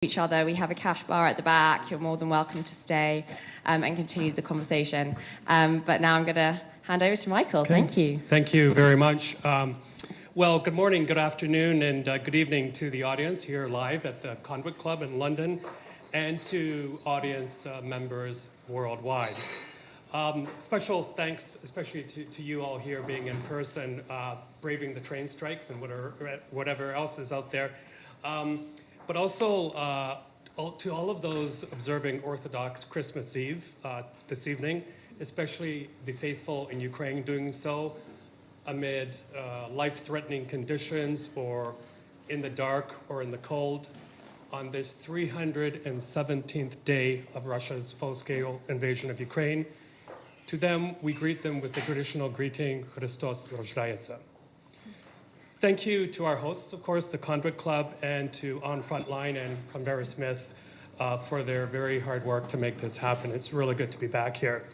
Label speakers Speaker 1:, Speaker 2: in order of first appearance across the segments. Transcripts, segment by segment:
Speaker 1: each other. We have a cash bar at the back. You're more than welcome to stay and continue the conversation. But now I'm going to hand over to Michael.
Speaker 2: Okay.
Speaker 1: Thank you.
Speaker 2: Thank you very much. Well, good morning, good afternoon, and good evening to the audience here live at the Convict Club in London and to audience members worldwide. Special thanks, especially to you all here being in person, braving the train strikes and whatever else is out there. But also to all of those observing Orthodox Christmas Eve this evening, especially the faithful in Ukraine doing so amid life-threatening conditions or in the dark or in the cold on this 317th day of Russia's full-scale invasion of Ukraine. To them, we greet them with the traditional greeting, Hristos Rождається. Thank you to our hosts, of course, the Convict Club, and to On Frontline and Convera Smith for their very hard work to make this happen. It's really good to be back here.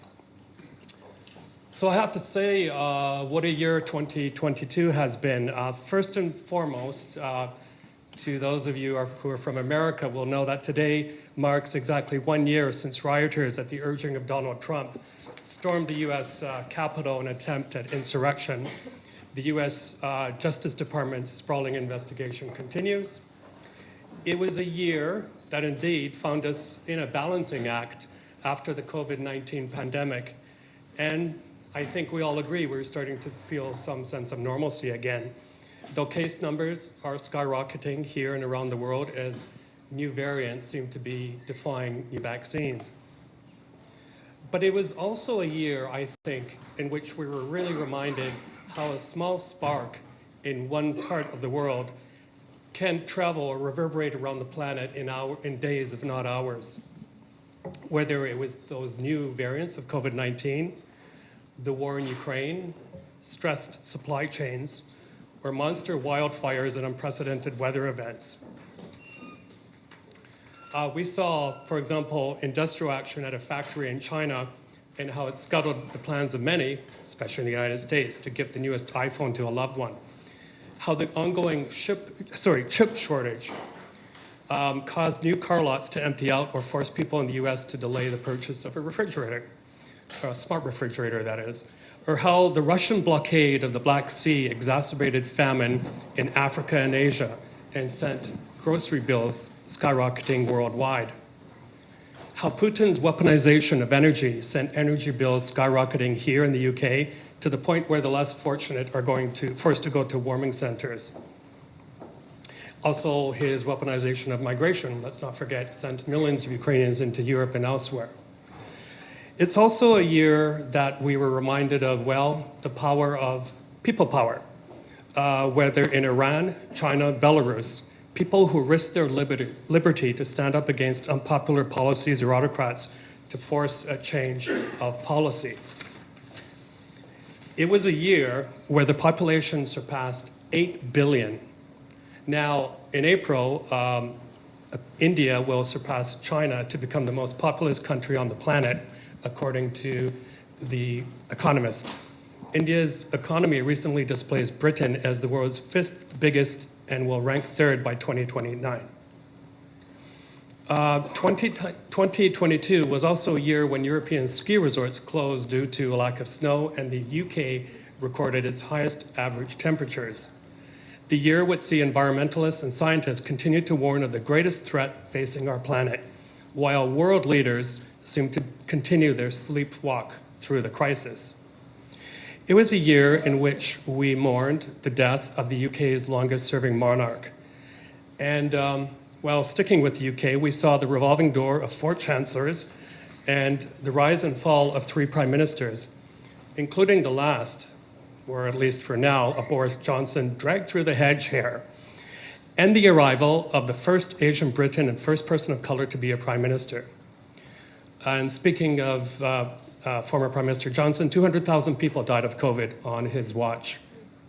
Speaker 2: So I have to say, what a year 2022 has been. First and foremost, to those of you who are from America will know that today marks exactly 1 year since rioters at the urging of Donald Trump stormed the U.S. Capitol in an attempt at insurrection. The U.S. Justice Department's sprawling investigation continues. It was a year that indeed found us in a balancing act after the COVID-19 pandemic. And I think we all agree we're starting to feel some sense of normalcy again. Though case numbers are skyrocketing here and around the world as new variants seem to be defying new vaccines. But it was also a year, I think, in which we were really reminded how a small spark in one part of the world can travel or reverberate around the planet in days, if not hours. Whether it was those new variants of COVID-19, the war in Ukraine, stressed supply chains, or monster wildfires and unprecedented weather events. We saw, for example, industrial action at a factory in China and how it scuttled the plans of many, especially in the United States, to gift the newest iPhone to a loved one. How the ongoing chip shortage caused new car lots to empty out or forced people in the US to delay the purchase of a refrigerator, a smart refrigerator that is. Or how the Russian blockade of the Black Sea exacerbated famine in Africa and Asia and sent grocery bills skyrocketing worldwide. How Putin's weaponization of energy sent energy bills skyrocketing here in the UK to the point where the less fortunate are forced to go to warming centers. Also, his weaponization of migration, let's not forget, sent millions of Ukrainians into Europe and elsewhere. It's also a year that we were reminded of, well, the power of people power, whether in Iran, China, Belarus, people who risk their liberty to stand up against unpopular policies or autocrats to force a change of policy. It was a year where the population surpassed 8 billion. Now, in April, India will surpass China to become the most populous country on the planet, according to The Economist. India's economy recently displaced Britain as the world's 5th biggest and will rank 3rd by 2029. 2022 was also a year when European ski resorts closed due to a lack of snow, and the UK recorded its highest average temperatures. The year would see environmentalists and scientists continue to warn of the greatest threat facing our planet, while world leaders seem to continue their sleepwalk through the crisis. It was a year in which we mourned the death of the UK's longest-serving monarch. And while sticking with the UK, we saw the revolving door of 4 chancellors and the rise and fall of 3 prime ministers, including the last, or at least for now, of Boris Johnson dragged through the hedge here, and the arrival of the first Asian Briton and first person of color to be a prime minister. And speaking of former Prime Minister Johnson, 200,000 people died of COVID on his watch,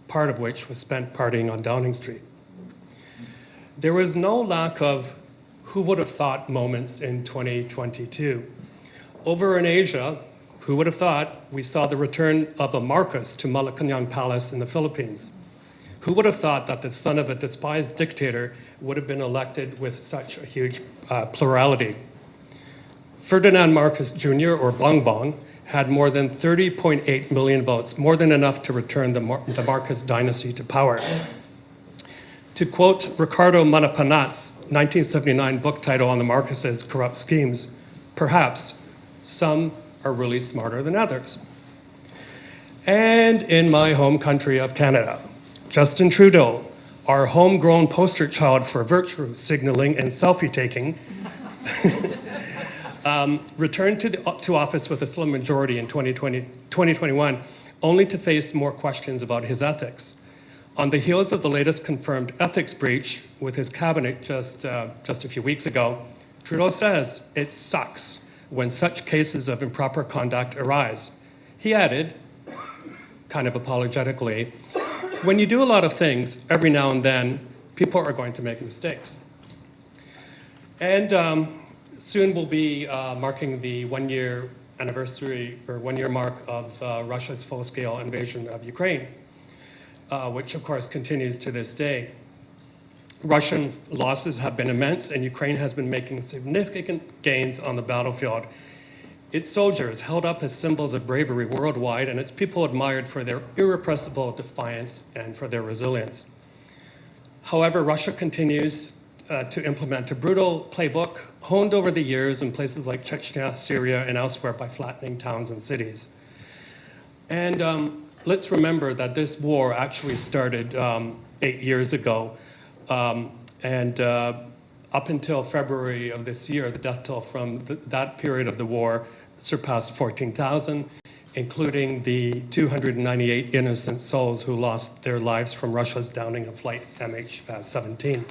Speaker 2: part of which was spent partying on Downing Street. There was no lack of who would have thought moments in 2022. Over in Asia, who would have thought we saw the return of a Marcos to Malacanang Palace in the Philippines? Who would have thought that the son of a despised dictator would have been elected with such a huge plurality. Ferdinand Marcos Jr., or Bong Bong, had more than 30.8 million votes, more than enough to return the Marcos dynasty to power. To quote Ricardo Manapanat's 1979 book title on the Marcoses' corrupt schemes, perhaps some are really smarter than others. And in my home country of Canada, Justin Trudeau, our homegrown poster child for virtue signaling and selfie taking, returned to office with a slim majority in 2021, only to face more questions about his ethics. On the heels of the latest confirmed ethics breach with his cabinet just a few weeks ago, Trudeau says it sucks when such cases of improper conduct arise. He added, kind of apologetically, when you do a lot of things, every now and then, people are going to make mistakes. And soon we'll be marking the one-year anniversary or one-year mark of Russia's full-scale invasion of Ukraine, which of course continues to this day. Russian losses have been immense, and Ukraine has been making significant gains on the battlefield. Its soldiers held up as symbols of bravery worldwide, and its people admired for their irrepressible defiance and for their resilience. However, Russia continues to implement a brutal playbook honed over the years in places like Chechnya, Syria, and elsewhere by flattening towns and cities. And let's remember that this war actually started 8 years ago. And up until February of this year, the death toll from that period of the war surpassed 14,000, including the 298 innocent souls who lost their lives from Russia's downing of flight MH17.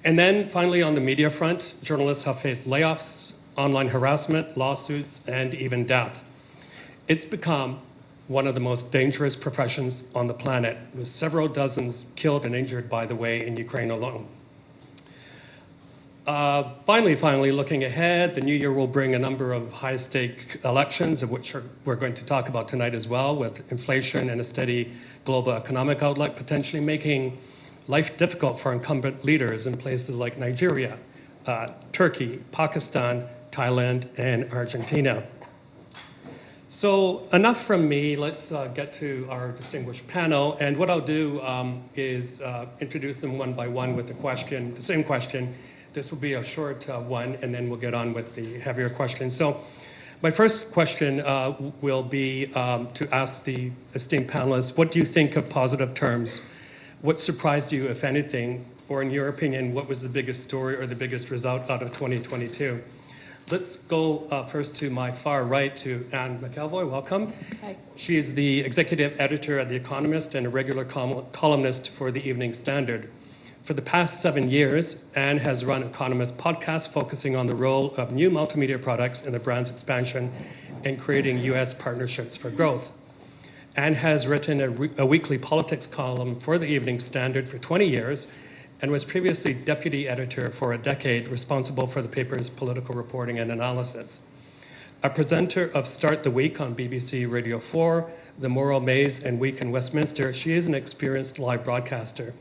Speaker 2: And then finally, on the media front, journalists have faced layoffs, online harassment, lawsuits, and even death. It's become one of the most dangerous professions on the planet, with several dozens killed and injured, by the way, in Ukraine alone. Finally, looking ahead, the new year will bring a number of high-stake elections, of which we're going to talk about tonight as well, with inflation and a steady global economic outlook potentially making life difficult for incumbent leaders in places like Nigeria, Turkey, Pakistan, Thailand, and Argentina. So enough from me. Let's get to our distinguished panel. And what I'll do is introduce them one by one with the same question. This will be a short one, and then we'll get on with the heavier questions. So my first question will be to ask the esteemed panelists, what do you think of positive terms? What surprised you, if anything, or in your opinion, what was the biggest story or the biggest result out of 2022? Let's go first to my far right, to Anne McElvoy. Welcome.
Speaker 3: Hi.
Speaker 2: She is the executive editor at The Economist and a regular columnist for the Evening Standard. For the past 7 years, Anne has run Economist podcasts focusing on the role of new multimedia products in the brand's expansion and creating U.S. partnerships for growth. Anne has written a weekly politics column for the Evening Standard for 20 years and was previously deputy editor for a decade, responsible for the paper's political reporting and analysis. A presenter of Start the Week on BBC Radio 4, The Moral Maze, and Week in Westminster, she is an experienced live broadcaster.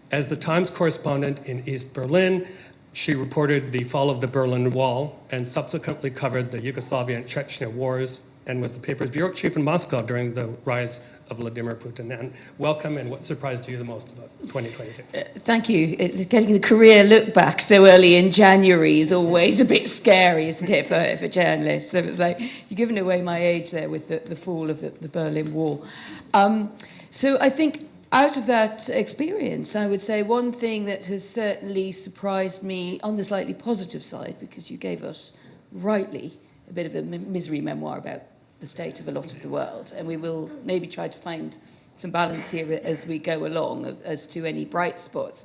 Speaker 2: As the Times correspondent in East Berlin, she reported the fall of the Berlin Wall and subsequently covered the Yugoslavia and Chechnya wars and was the paper's bureau chief in Moscow during the rise of Vladimir Putin. And welcome, and what surprised you the most about 2022?
Speaker 3: Thank you. Getting the career look back so early in January is always a bit scary, isn't it, for journalists? So it's like, you're giving away my age there with the fall of the Berlin Wall. So I think out of that experience, I would say one thing that has certainly surprised me on the slightly positive side, because you gave us, rightly, a bit of a misery memoir about the state of a lot of the world, and we will maybe try to find some balance here as we go along as to any bright spots.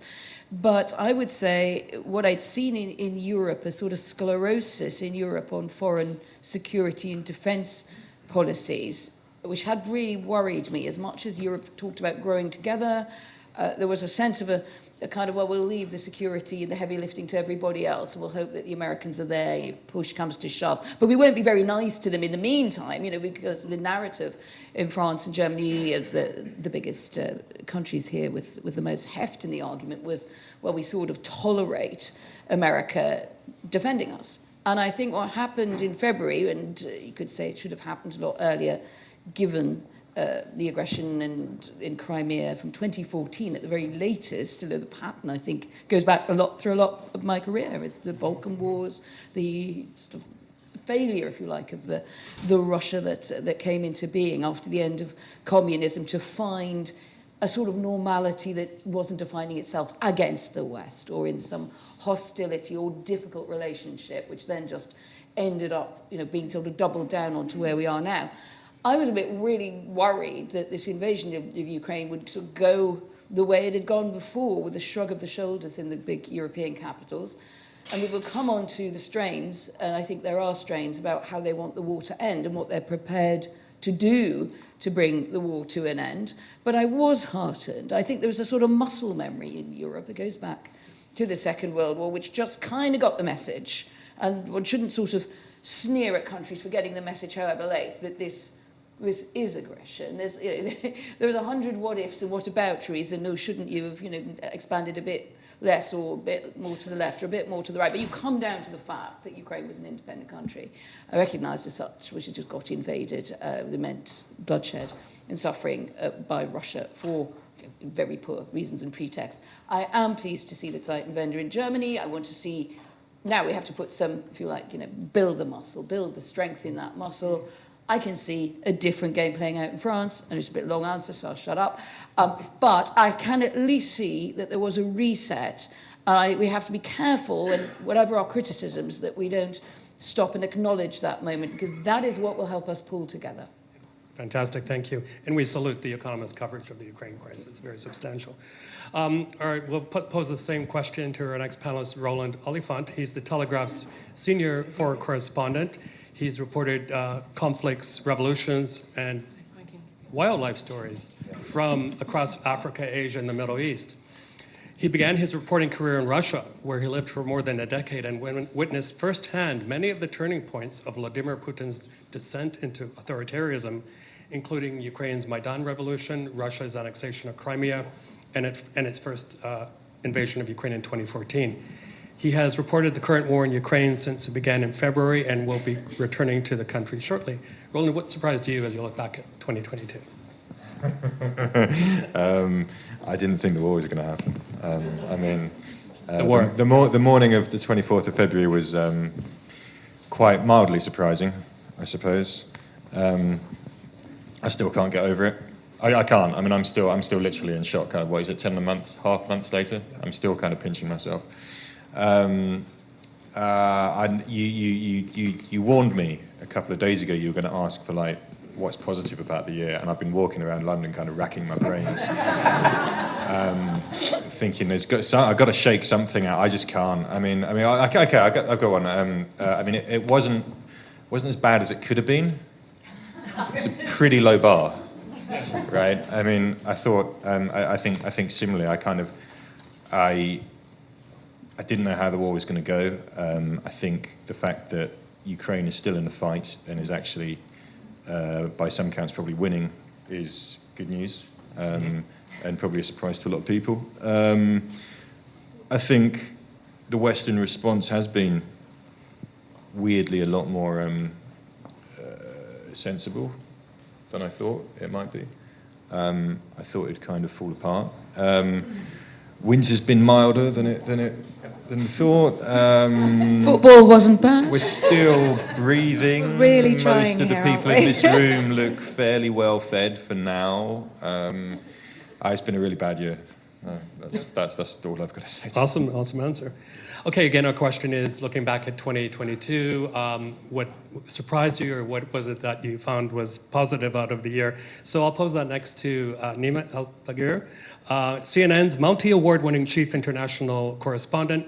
Speaker 3: But I would say what I'd seen in Europe, a sort of sclerosis in Europe on foreign security and defence policies, which had really worried me. As much as Europe talked about growing together, there was a sense of a kind of, well, we'll leave the security and the heavy lifting to everybody else, and we'll hope that the Americans are there if push comes to shove. But we won't be very nice to them in the meantime, you know, because the narrative in France and Germany, as the biggest countries here with the most heft in the argument, was, well, we sort of tolerate America defending us. And I think what happened in February, and you could say it should have happened a lot earlier, given the aggression in Crimea from 2014 at the very latest, although the pattern, I think, goes back through a lot of my career. It's the Balkan Wars, the sort of failure, if you like, of the Russia that came into being after the end of communism to find a sort of normality that wasn't defining itself against the West or in some hostility or difficult relationship, which then just ended up, you know, being sort of doubled down onto where we are now. I was really worried that this invasion of Ukraine would sort of go the way it had gone before, with a shrug of the shoulders in the big European capitals. And we will come on to the strains, and I think there are strains about how they want the war to end and what they're prepared to do to bring the war to an end. But I was heartened. I think there was a sort of muscle memory in Europe that goes back to the Second World War, which just kind of got the message. And one shouldn't sort of sneer at countries for getting the message, however late, that this is aggression. There's, you know, there was 100 what-ifs and what-abouteries, and no, shouldn't you have, you know, expanded a bit less or a bit more to the left or a bit more to the right. But you come down to the fact that Ukraine was an independent country, recognised as such, which had just got invaded with immense bloodshed and suffering by Russia for very poor reasons and pretexts. I am pleased to see the Zeitenwende in Germany. I want to see, now we have to put some, if you like, you know, build the muscle, build the strength in that muscle. I can see a different game playing out in France, and it's a bit long answer, so I'll shut up. But I can at least see that there was a reset. We have to be careful, and whatever our criticisms, that we don't stop and acknowledge that moment, because that is what will help us pull together.
Speaker 2: Fantastic, thank you. And we salute the Economist coverage of the Ukraine crisis, very substantial. All right, we'll pose the same question to our next panelist, Roland Oliphant. He's the Telegraph's senior foreign correspondent. He's reported conflicts, revolutions, and wildlife stories from across Africa, Asia, and the Middle East. He began his reporting career in Russia, where he lived for more than a decade and witnessed firsthand many of the turning points of Vladimir Putin's descent into authoritarianism, including Ukraine's Maidan Revolution, Russia's annexation of Crimea, and its first invasion of Ukraine in 2014. He has reported the current war in Ukraine since it began in February and will be returning to the country shortly. Roland, what surprised you as you look back at 2022?
Speaker 4: I didn't think the war was going to happen. I mean,
Speaker 2: the
Speaker 4: morning of the 24th of February was quite mildly surprising, I suppose. I still can't get over it. I can't. I mean, I'm still literally in shock. Kind of, what is it, 10 months, half months later? I'm still kind of pinching myself. You warned me a couple of days ago you were going to ask for, like, what's positive about the year, and I've been walking around London kind of racking my brains, thinking I've got to shake something out. I just can't. Okay, I've got one. I mean, it wasn't as bad as it could have been. It's a pretty low bar, right? I mean, I thought, I think similarly, I didn't know how the war was going to go. I think the fact that Ukraine is still in the fight and is actually, by some counts, probably winning is good news, and probably a surprise to a lot of people. I think the Western response has been weirdly a lot more sensible than I thought it might be. I thought it'd kind of fall apart. Winter's been milder than thought.
Speaker 3: Football wasn't bad.
Speaker 4: We're still breathing.
Speaker 5: We're really trying.
Speaker 4: Most of the people in this room look fairly well fed for now. It's been a really bad year. That's all I've got to say.
Speaker 2: Awesome answer. Okay, again, our question is, looking back at 2022, what surprised you, or what was it that you found was positive out of the year? So I'll pose that next to Nima El-Bagir, CNN's multi-award-winning chief international correspondent.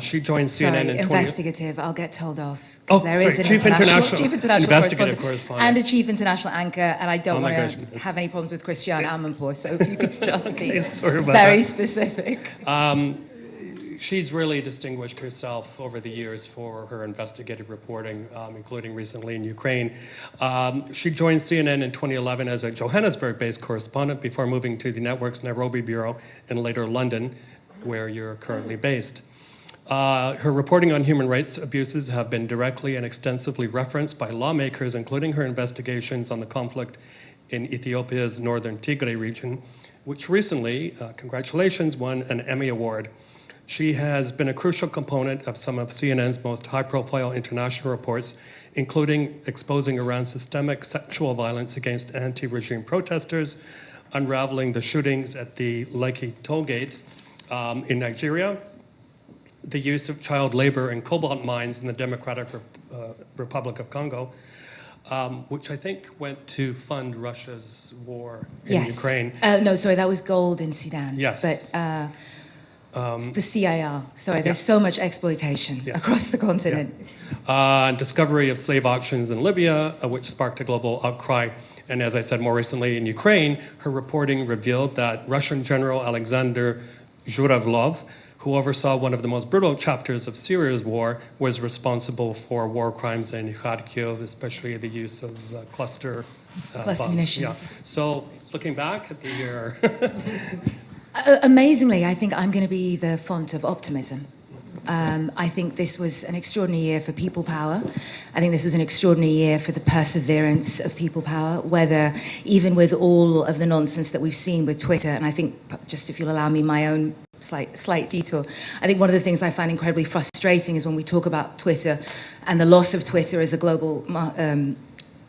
Speaker 2: She joined CNN
Speaker 5: Sorry,
Speaker 2: in 20...
Speaker 5: investigative. I'll get told off.
Speaker 2: Oh,
Speaker 5: There
Speaker 2: sorry,
Speaker 5: is an
Speaker 2: Chief International Investigative
Speaker 5: correspondent
Speaker 2: Correspondent.
Speaker 5: and a chief international anchor, and I don't
Speaker 2: Oh my
Speaker 5: want to
Speaker 2: goodness.
Speaker 5: have any problems with Christiane Amanpour, so if you could just be
Speaker 2: sorry about
Speaker 5: very
Speaker 2: that.
Speaker 5: specific.
Speaker 2: She's really distinguished herself over the years for her investigative reporting, including recently in Ukraine. She joined CNN in 2011 as a Johannesburg-based correspondent before moving to the network's Nairobi bureau and later London, where you're currently based. Her reporting on human rights abuses have been directly and extensively referenced by lawmakers, including her investigations on the conflict in Ethiopia's northern Tigray region, which recently, congratulations, won an Emmy Award. She has been a crucial component of some of CNN's most high-profile international reports, including exposing Iran's systemic sexual violence against anti-regime protesters, unraveling the shootings at the Lekki toll gate in Nigeria, the use of child labor in cobalt mines in the Democratic Republic of Congo, which I think went to fund Russia's war in Ukraine.
Speaker 5: No, sorry, that was gold in Sudan.
Speaker 2: Yes.
Speaker 5: But the CIR. Sorry, there's so much exploitation across the continent.
Speaker 2: Discovery of slave auctions in Libya, which sparked a global outcry. And as I said more recently in Ukraine, her reporting revealed that Russian General Alexander Zhuravlov, who oversaw one of the most brutal chapters of Syria's war, was responsible for war crimes in Kharkiv, especially the use of cluster
Speaker 5: munitions.
Speaker 2: Yeah. So looking back at the year...
Speaker 5: Amazingly, I think I'm going to be the font of optimism. I think this was an extraordinary year for people power. I think this was an extraordinary year for the perseverance of people power, whether even with all of the nonsense that we've seen with Twitter, and I think, just if you'll allow me my own slight detour, I think one of the things I find incredibly frustrating is when we talk about Twitter and the loss of Twitter as a global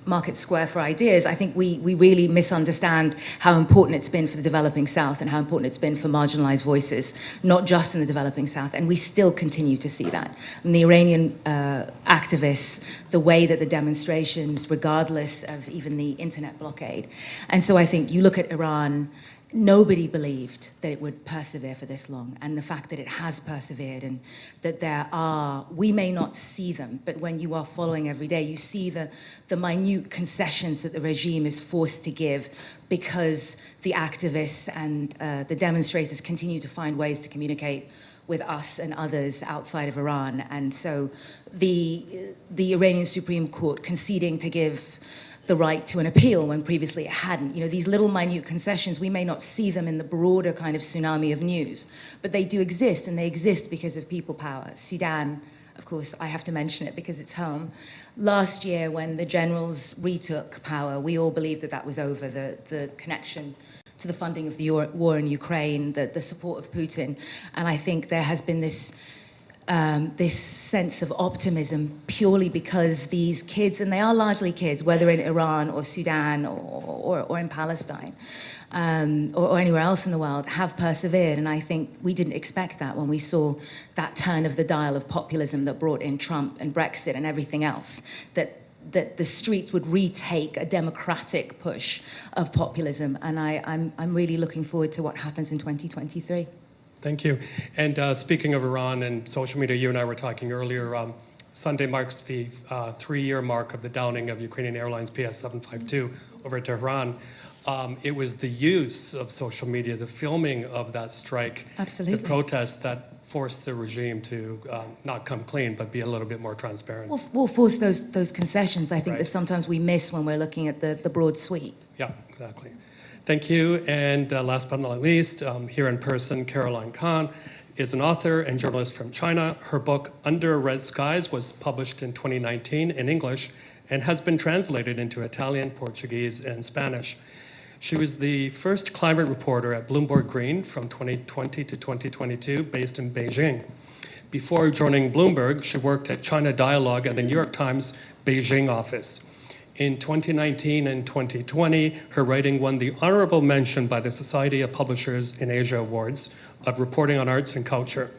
Speaker 5: market square for ideas, I think we really misunderstand how important it's been for the developing South and how important it's been for marginalized voices, not just in the developing South, and we still continue to see that. And the Iranian activists, the way that the demonstrations, regardless of even the internet blockade. And so I think you look at Iran, nobody believed that it would persevere for this long, and the fact that it has persevered, and that we may not see them, but when you are following every day, you see the minute concessions that the regime is forced to give because the activists and the demonstrators continue to find ways to communicate with us and others outside of Iran. And so the Iranian Supreme Court conceding to give the right to an appeal when previously it hadn't. You know, these little minute concessions, we may not see them in the broader kind of tsunami of news, but they do exist, and they exist because of people power. Sudan, of course, I have to mention it because it's home. Last year, when the generals retook power, we all believed that that was over, the connection to the funding of the war in Ukraine, the support of Putin. And I think there has been this sense of optimism purely because these kids, and they are largely kids, whether in Iran or Sudan or in Palestine or anywhere else in the world, have persevered. And I think we didn't expect that when we saw that turn of the dial of populism that brought in Trump and Brexit and everything else, that the streets would retake a democratic push of populism. And I'm really looking forward to what happens in 2023.
Speaker 2: Thank you. And speaking of Iran and social media, you and I were talking earlier, Sunday marks the 3-year mark of the downing of Ukrainian Airlines PS752 over Tehran. It was the use of social media, the filming of that strike,
Speaker 5: Absolutely.
Speaker 2: the protests that forced the regime to not come clean, but be a little bit more transparent.
Speaker 5: We'll force those concessions, I think,
Speaker 2: Right.
Speaker 5: that sometimes we miss when we're looking at the broad sweep.
Speaker 2: Yeah, exactly. Thank you. And last but not least, here in person, Caroline Kahn is an author and journalist from China. Her book, Under Red Skies, was published in 2019 in English and has been translated into Italian, Portuguese, and Spanish. She was the first climate reporter at Bloomberg Green from 2020 to 2022, based in Beijing. Before joining Bloomberg, she worked at China Dialogue at the New York Times Beijing office. In 2019 and 2020, her writing won the honorable mention by the Society of Publishers in Asia Awards of Reporting on Arts and Culture.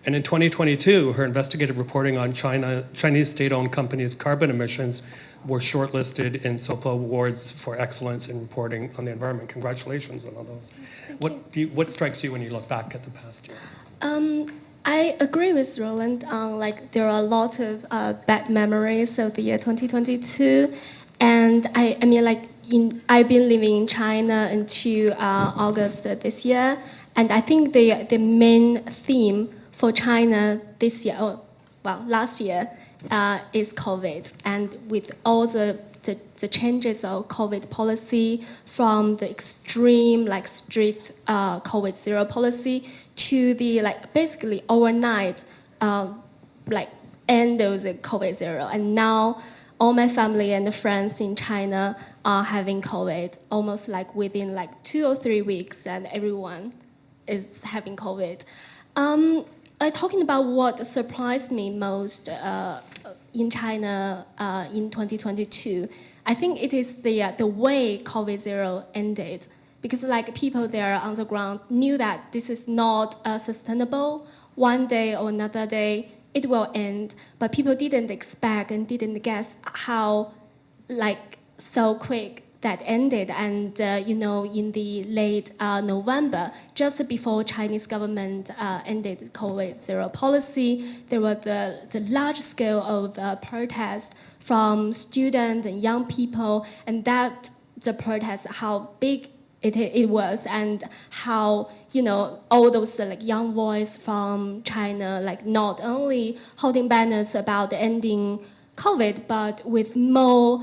Speaker 2: And in 2022, her investigative reporting on Chinese state-owned companies' carbon emissions were shortlisted in SOPA Awards for Excellence in Reporting on the Environment. Congratulations on all those. What strikes you when you look back at the past year?
Speaker 6: I agree with Roland on like there are a lot of bad memories of the year 2022, and I mean like I've been living in China until August this year, and I think the main theme for China this year, last year, is COVID, and with all the changes of COVID policy from the extreme like strict COVID zero policy to the like basically overnight like end of the COVID zero, and now all my family and friends in China are having COVID almost like within like 2 or 3 weeks, and everyone is having COVID. Talking about what surprised me most in China in 2022, I think it is the way COVID zero ended, because like people there on the ground knew that this is not sustainable. One day or another day it will end, but people didn't expect and didn't guess how like so quick that ended. And in the late November, just before Chinese government ended COVID zero policy, there were the large scale of protests from students and young people, and that the protest, how big it was, and how all those like young boys from China like not only holding banners about ending COVID, but with more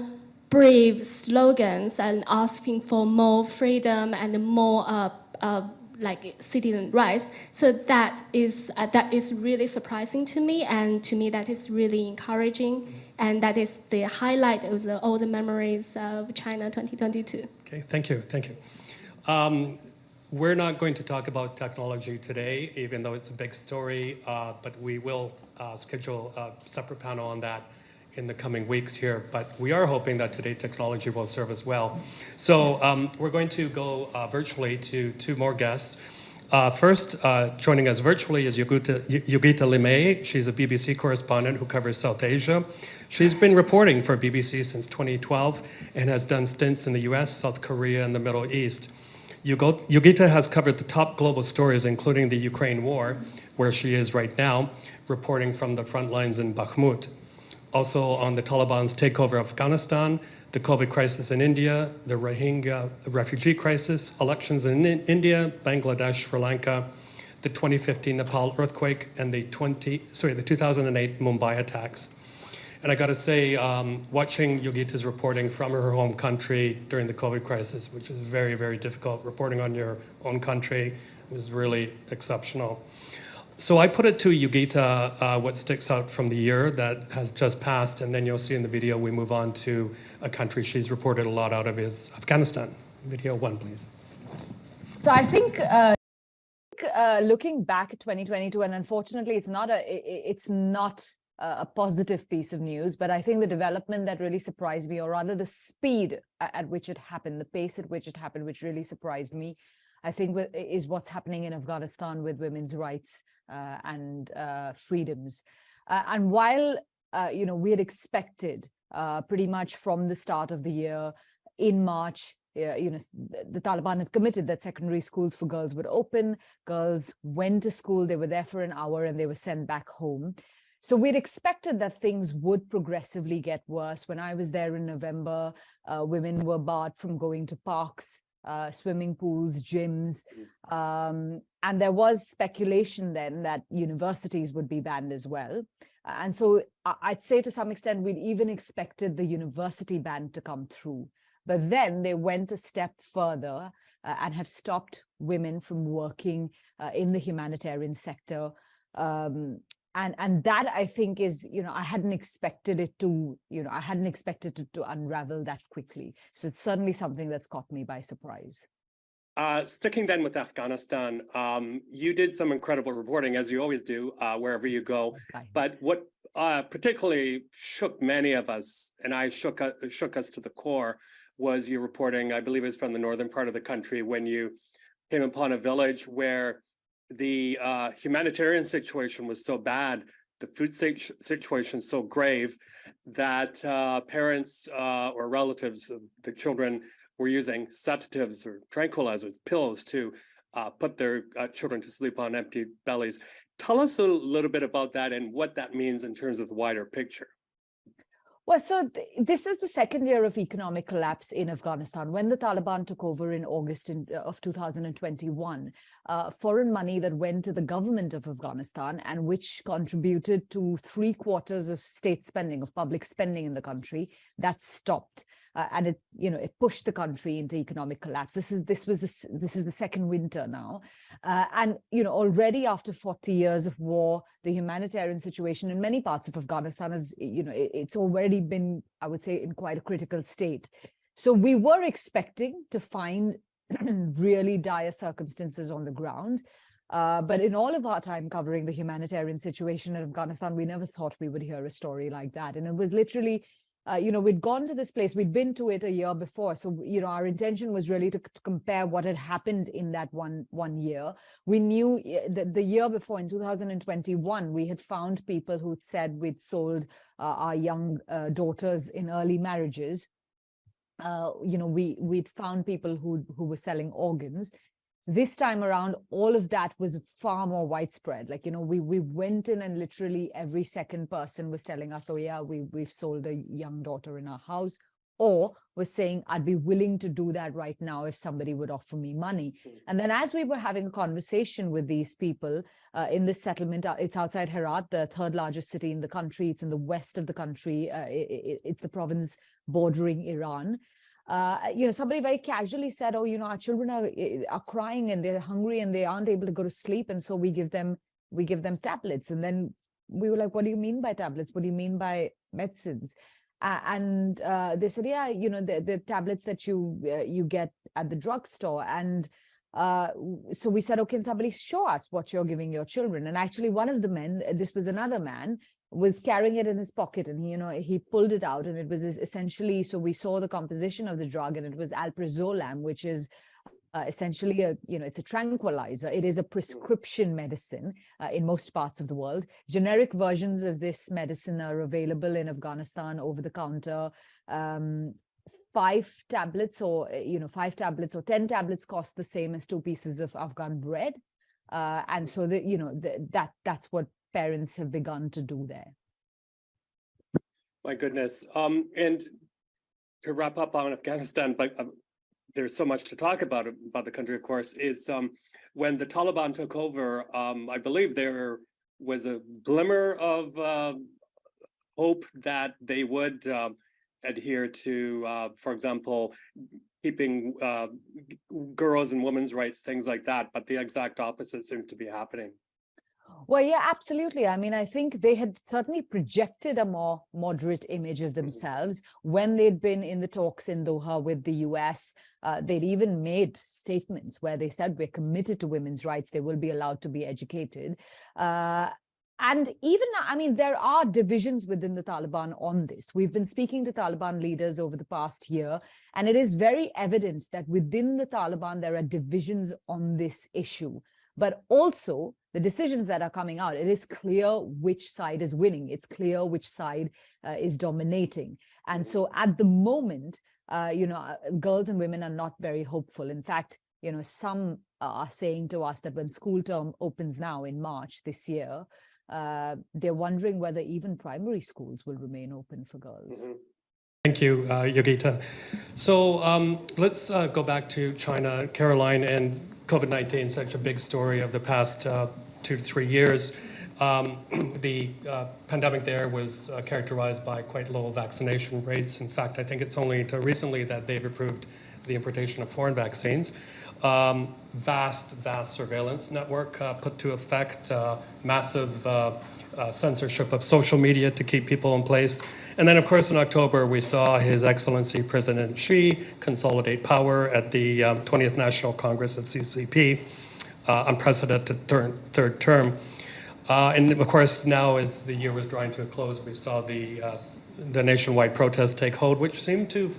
Speaker 6: brave slogans and asking for more freedom and more like citizen rights. So that is really surprising to me, and to me that is really encouraging, and that is the highlight of all the memories of China 2022.
Speaker 2: Okay, thank you. We're not going to talk about technology today, even though it's a big story, but we will schedule a separate panel on that in the coming weeks here. But we are hoping that today technology will serve us well. So we're going to go virtually to 2 more guests. First, joining us virtually is Yogita Limay. She's a BBC correspondent who covers South Asia. She's been reporting for BBC since 2012 and has done stints in the US, South Korea, and the Middle East. Yogita has covered the top global stories, including the Ukraine war, where she is right now, reporting from the front lines in Bakhmut. Also on the Taliban's takeover of Afghanistan, the COVID crisis in India, the Rohingya refugee crisis, elections in India, Bangladesh, Sri Lanka, the 2015 Nepal earthquake, and the 2008 Mumbai attacks. And I got to say, watching Yogita's reporting from her home country during the COVID crisis, which is very, very difficult, reporting on your own country was really exceptional. So I put it to Yogita what sticks out from the year that has just passed, and then you'll see in the video we move on to a country she's reported a lot out of is Afghanistan. Video 1, please.
Speaker 7: So I think looking back at 2022, and unfortunately it's not a positive piece of news, but I think the development that really surprised me, or rather the speed at which it happened, the pace at which it happened, which really surprised me, I think is what's happening in Afghanistan with women's rights and freedoms. And while we had expected pretty much from the start of the year in March, the Taliban had committed that secondary schools for girls would open. Girls went to school, they were there for an hour, and they were sent back home. So we'd expected that things would progressively get worse. When I was there in November, women were barred from going to parks, swimming pools, gyms. And there was speculation then that universities would be banned as well. And so I'd say to some extent, we'd even expected the university ban to come through. But then they went a step further and have stopped women from working in the humanitarian sector. And that, I think, is, I hadn't expected it to unravel that quickly. So it's certainly something that's caught me by surprise.
Speaker 2: Sticking then with Afghanistan, you did some incredible reporting, as you always do, wherever you go. But what particularly shook many of us, and shook us to the core, was your reporting, I believe it was from the northern part of the country, when you came upon a village where the humanitarian situation was so bad, the food situation so grave, that parents or relatives of the children were using sedatives or tranquilizers, pills, to put their children to sleep on empty bellies. tell us a little bit about that and what that means in terms of the wider picture.
Speaker 7: Well, so this is the second year of economic collapse in Afghanistan. When the Taliban took over in August of 2021, foreign money that went to the government of Afghanistan and which contributed to 3/4 of state spending, of public spending in the country, that stopped. And it pushed the country into economic collapse. This is the second winter now, and already after 40 years of war, the humanitarian situation in many parts of Afghanistan is it's already been, I would say, in quite a critical state. So we were expecting to find really dire circumstances on the ground. But in all of our time covering the humanitarian situation in Afghanistan, we never thought we would hear a story like that. And it was literally, we'd gone to this place, we'd been to it a year before. So, our intention was really to compare what had happened in that one year. We knew that the year before, in 2021, we had found people who'd said we'd sold our young daughters in early marriages. We'd found people who were selling organs. This time around, all of that was far more widespread. We went in and literally every second person was telling us, oh yeah, we've sold a young daughter in our house, or was saying, I'd be willing to do that right now if somebody would offer me money. And then as we were having a conversation with these people in this settlement, it's outside Herat, the third largest city in the country. It's in the west of the country. It's the province bordering Iran. Somebody very casually said, oh, our children are crying and they're hungry and they aren't able to go to sleep. And so we give them tablets. And then we were like, what do you mean by tablets? What do you mean by medicines? And they said, yeah, the tablets that you get at the drugstore. And so we said, oh, can somebody show us what you're giving your children? And actually one of the men, this was another man, was carrying it in his pocket, and he pulled it out, and it was essentially, so we saw the composition of the drug, and it was alprazolam, which is essentially it's a tranquilizer. It is a prescription medicine in most parts of the world. Generic versions of this medicine are available in Afghanistan over the counter. 5 tablets or 5 tablets or 10 tablets cost the same as 2 pieces of Afghan bread, and so that's what parents have begun to do there.
Speaker 2: My goodness. And to wrap up on Afghanistan, but there's so much to talk about the country, of course, is when the Taliban took over, I believe there was a glimmer of hope that they would adhere to, for example, keeping girls' and women's rights, things like that. But the exact opposite seems to be happening.
Speaker 7: Well, yeah, absolutely. I mean, I think they had certainly projected a more moderate image of themselves when they'd been in the talks in Doha with the US. They'd even made statements where they said, we're committed to women's rights. They will be allowed to be educated. And even now, I mean, there are divisions within the Taliban on this. We've been speaking to Taliban leaders over the past year, and it is very evident that within the Taliban, there are divisions on this issue. But also the decisions that are coming out, it is clear which side is winning. It's clear which side is dominating. And so at the moment, girls and women are not very hopeful. In fact, some are saying to us that when school term opens now in March this year, they're wondering whether even primary schools will remain open for girls.
Speaker 2: Mm-hmm. Thank you, Yogita. So let's go back to China, Caroline, and COVID-19, such a big story of the past 2 to 3 years. The pandemic there was characterized by quite low vaccination rates. In fact, I think it's only until recently that they've approved the importation of foreign vaccines. Vast surveillance network put to effect, massive censorship of social media to keep people in place. And then, of course, in October, we saw His Excellency President Xi consolidate power at the 20th National Congress of CCP, unprecedented third term. And, of course, now as the year was drawing to a close, we saw the nationwide protests take hold, which seemed to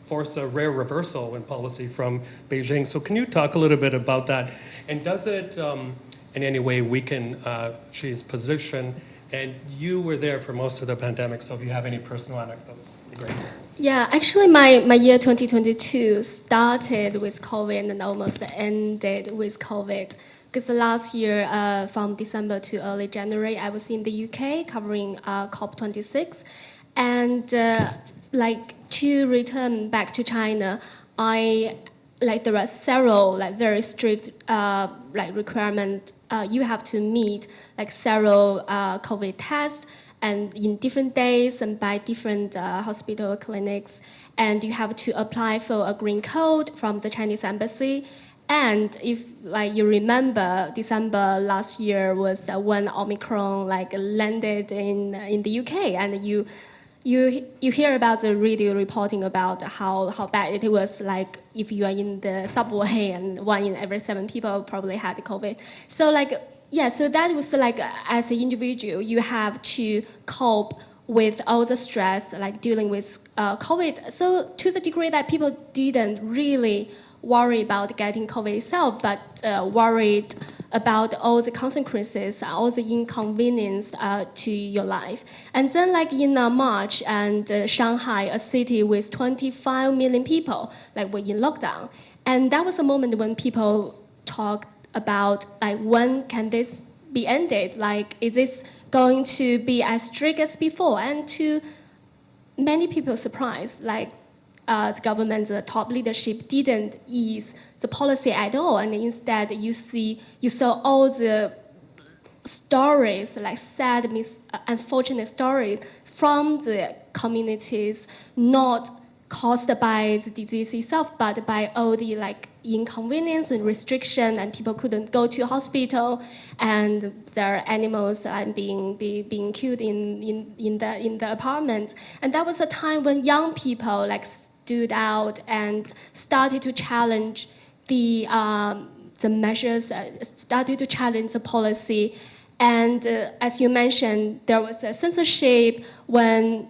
Speaker 2: force a rare reversal in policy from Beijing. So can you talk a little bit about that? And does it in any way weaken Xi's position? And you were there for most of the pandemic, so if you have any personal anecdotes, it'd be great.
Speaker 6: Yeah, actually my year 2022 started with COVID and almost ended with COVID. because last year, from December to early January, I was in the UK covering COP26, and to return back to China, there are several very strict requirements. You have to meet several COVID tests, and in different days and by different hospital clinics, and you have to apply for a green code from the Chinese embassy. And if you remember, December last year was when Omicron landed in the UK, and you hear about the radio reporting about how bad it was. If you are in the subway, and 1 in every 7 people probably had COVID. So so that was as an individual, you have to cope with all the stress dealing with COVID. So to the degree that people didn't really worry about getting COVID itself, but worried about all the consequences, all the inconvenience to your life. And then in March, and Shanghai, a city with 25 million people, were in lockdown. And that was a moment when people talked about when can this be ended? Is this going to be as strict as before? And to many people's surprise, the government, the top leadership didn't ease the policy at all, and instead you saw all the stories, sad, unfortunate stories from the communities, not caused by the disease itself, but by all the inconvenience and restriction, and people couldn't go to hospital, and their animals being killed in the apartment. And that was a time when young people stood out and started to challenge the measures, started to challenge the policy. And as you mentioned, there was a censorship when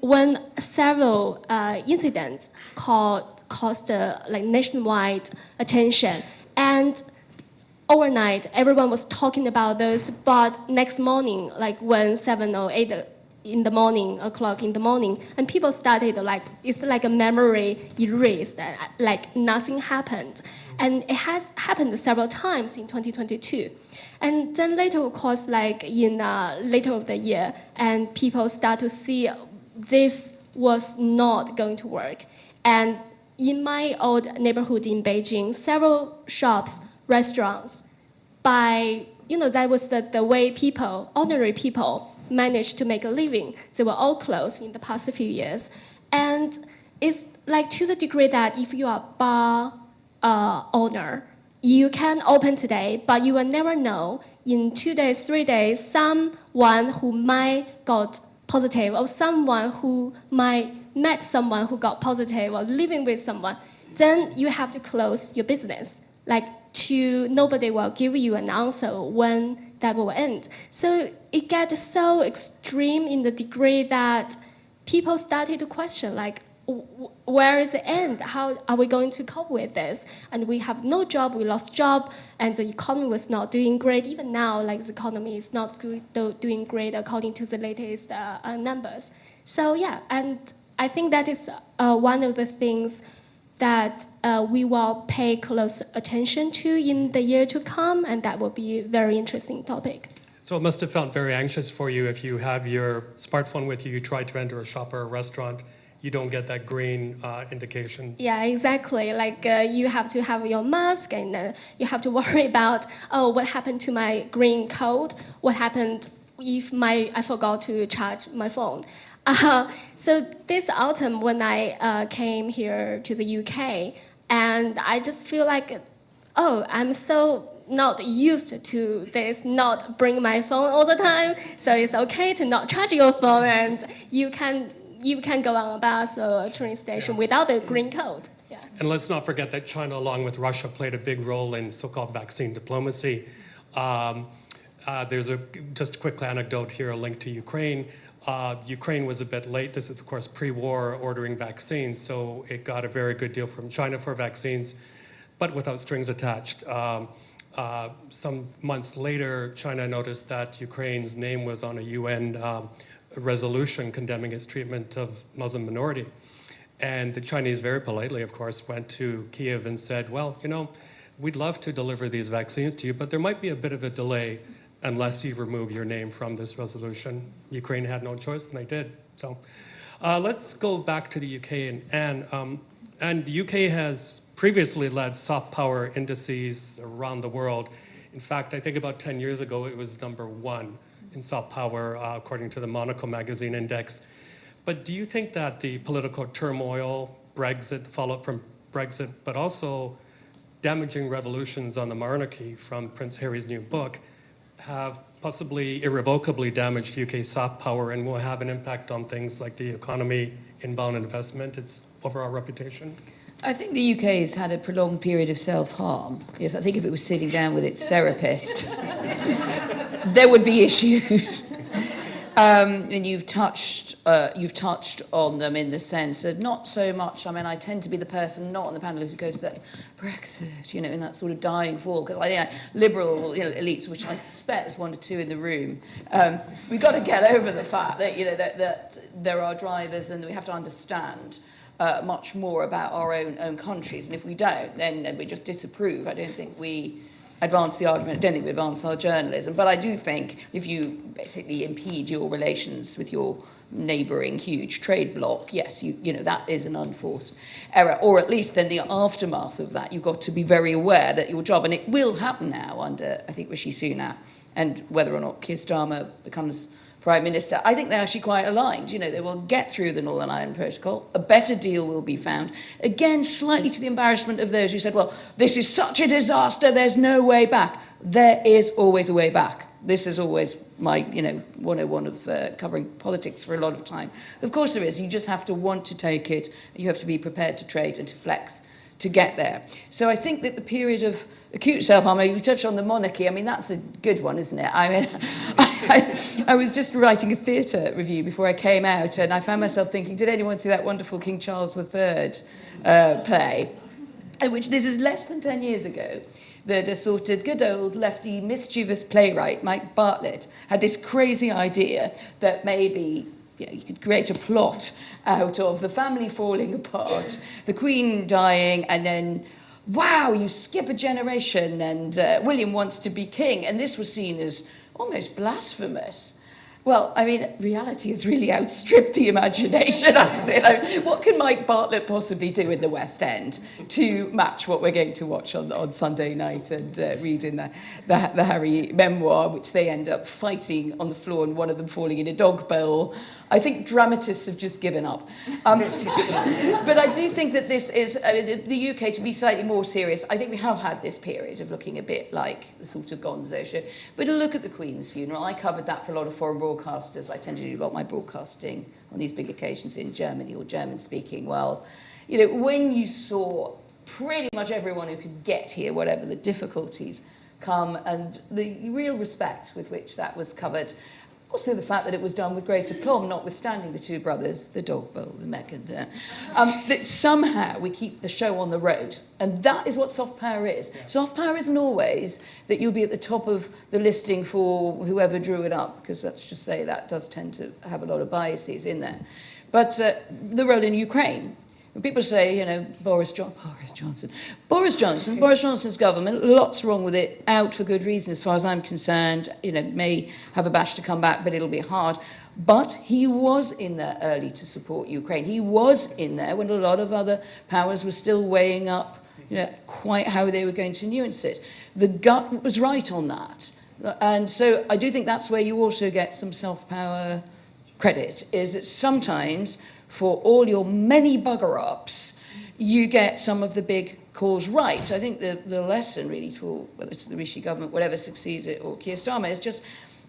Speaker 6: when several incidents caused nationwide attention. And overnight, everyone was talking about those. But next morning, when 7 or 8 o'clock in the morning, and people started it's like a memory erased, nothing happened. And it has happened several times in 2022. And then later, of course, in later of the year, and people start to see this was not going to work. And in my old neighborhood in Beijing, several shops, restaurants, that was the way people, ordinary people, managed to make a living. They were all closed in the past few years. And it's to the degree that if you are a bar owner, you can open today, but you will never know in 2 days, 3 days, someone who might got positive, or someone who might met someone who got positive, or living with someone, then you have to close your business. Nobody will give you an answer when that will end. So it got so extreme in the degree that people started to question, where is the end? How are we going to cope with this? And we have no job, we lost job, and the economy was not doing great. Even now, the economy is not doing great according to the latest numbers. So yeah, and I think that is one of the things that we will pay close attention to in the year to come, and that will be a very interesting topic.
Speaker 2: So it must have felt very anxious for you if you have your smartphone with you, you try to enter a shop or a restaurant, you don't get that green indication.
Speaker 6: Yeah, exactly. You have to have your mask, and you have to worry about, what happened to my green code? What happened if I forgot to charge my phone? So this autumn, when I came here to the UK, and I just feel I'm so not used to this, not bring my phone all the time. So it's okay to not charge your phone, and you can go on a bus or a train station without the green code. Yeah.
Speaker 2: And let's not forget that China, along with Russia, played a big role in so-called vaccine diplomacy. There's just a quick anecdote here, a link to Ukraine. Ukraine was a bit late. This is, of course, pre-war ordering vaccines, so it got a very good deal from China for vaccines, but without strings attached. Some months later, China noticed that Ukraine's name was on a UN resolution condemning its treatment of Muslim minority. And the Chinese very politely, of course, went to Kiev and said, well, we'd love to deliver these vaccines to you, but there might be a bit of a delay unless you remove your name from this resolution. Ukraine had no choice, and they did. So let's go back to the UK. And the UK has previously led soft power indices around the world. In fact, I think about 10 years ago, it was #1 in soft power, according to the Monaco Magazine Index. But do you think that the political turmoil, Brexit, the fallout from Brexit, but also damaging revolutions on the monarchy from Prince Harry's new book have possibly irrevocably damaged UK soft power and will have an impact on things like the economy, inbound investment, its overall reputation?
Speaker 3: I think the UK has had a prolonged period of self-harm. I think if it was sitting down with its therapist, there would be issues. And you've touched on them in the sense that not so much. I mean, I tend to be the person not on the panel who goes to that Brexit, in that sort of dying fall, because I think liberal, elites, which I suspect is 1 to 2 in the room, we've got to get over the fact that that there are drivers, and we have to understand much more about our own countries. And if we don't, then we just disapprove. I don't think we advance the argument. I don't think we advance our journalism. But I do think if you basically impede your relations with your neighbouring huge trade bloc, yes, that is an unforced error. Or at least then the aftermath of that, you've got to be very aware that your job, and it will happen now under, I think, Rishi Sunak, and whether or not Keir Starmer becomes Prime Minister, I think they're actually quite aligned. They will get through the Northern Ireland Protocol. A better deal will be found. Again, slightly to the embarrassment of those who said, well, this is such a disaster, there's no way back. There is always a way back. This is always my, 101 of covering politics for a lot of time. Of course there is. You just have to want to take it. You have to be prepared to trade and to flex to get there. So I think that the period of acute self-harm, we touched on the monarchy, that's a good one, isn't it? I was just writing a theatre review before I came out, and I found myself thinking, did anyone see that wonderful King Charles III play? Which this is less than 10 years ago, that a sort of good old lefty mischievous playwright, Mike Bartlett, had this crazy idea that maybe you could create a plot out of the family falling apart, the Queen dying, and then, wow, you skip a generation and William wants to be king. And this was seen as almost blasphemous. Well, reality has really outstripped the imagination, hasn't it? What can Mike Bartlett possibly do in the West End to match what we're going to watch on Sunday night and read in the Harry memoir, which they end up fighting on the floor and one of them falling in a dog bowl? I think dramatists have just given up. But I do think that this is, the UK, to be slightly more serious, I think we have had this period of looking a bit like the sort of gonzo show. But look at the Queen's funeral. I covered that for a lot of foreign broadcasters. I tend to do a lot of my broadcasting on these big occasions in Germany or German-speaking world. When you saw pretty much everyone who could get here, whatever the difficulties come, and the real respect with which that was covered, also the fact that it was done with great aplomb, notwithstanding the two brothers, the dog bowl, the Meghan there, that somehow we keep the show on the road. And that is what soft power is. Yeah. Soft power isn't always that you'll be at the top of the listing for whoever drew it up, because let's just say that does tend to have a lot of biases in there. But the role in Ukraine. When people say, Boris Johnson's government, lots wrong with it, out for good reason as far as I'm concerned, may have a bash to come back, but it'll be hard. But he was in there early to support Ukraine. He was in there when a lot of other powers were still weighing up, quite how they were going to nuance it. The gut was right on that. And so I do think that's where you also get some self-power credit, is that sometimes, for all your many bugger-ups, you get some of the big calls right. I think the lesson really for, whether it's the Rishi government, whatever succeeds it, or Keir Starmer, is just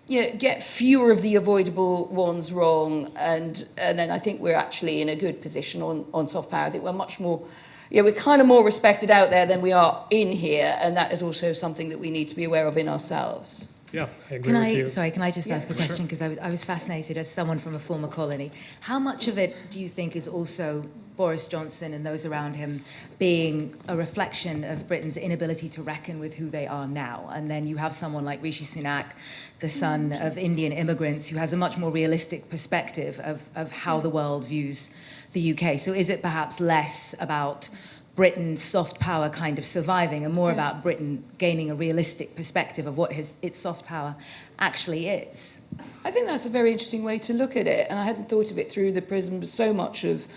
Speaker 3: get fewer of the avoidable ones wrong, and then I think we're actually in a good position on soft power. I think we're much more, we're kind of more respected out there than we are in here, and that is also something that we need to be aware of in ourselves.
Speaker 2: Yeah, I agree with you.
Speaker 5: Sorry, can I just ask a question? Because I was fascinated as someone from a former colony. How much of it do you think is also Boris Johnson and those around him being a reflection of Britain's inability to reckon with who they are now? And then you have someone like Rishi Sunak, the son of Indian immigrants, who has a much more realistic perspective of how the world views the UK. So is it perhaps less about Britain's soft power kind of surviving and more about Britain gaining a realistic perspective of what its soft power actually is.
Speaker 3: I think that's a very interesting way to look at it, and I hadn't thought of it through the prism of so much of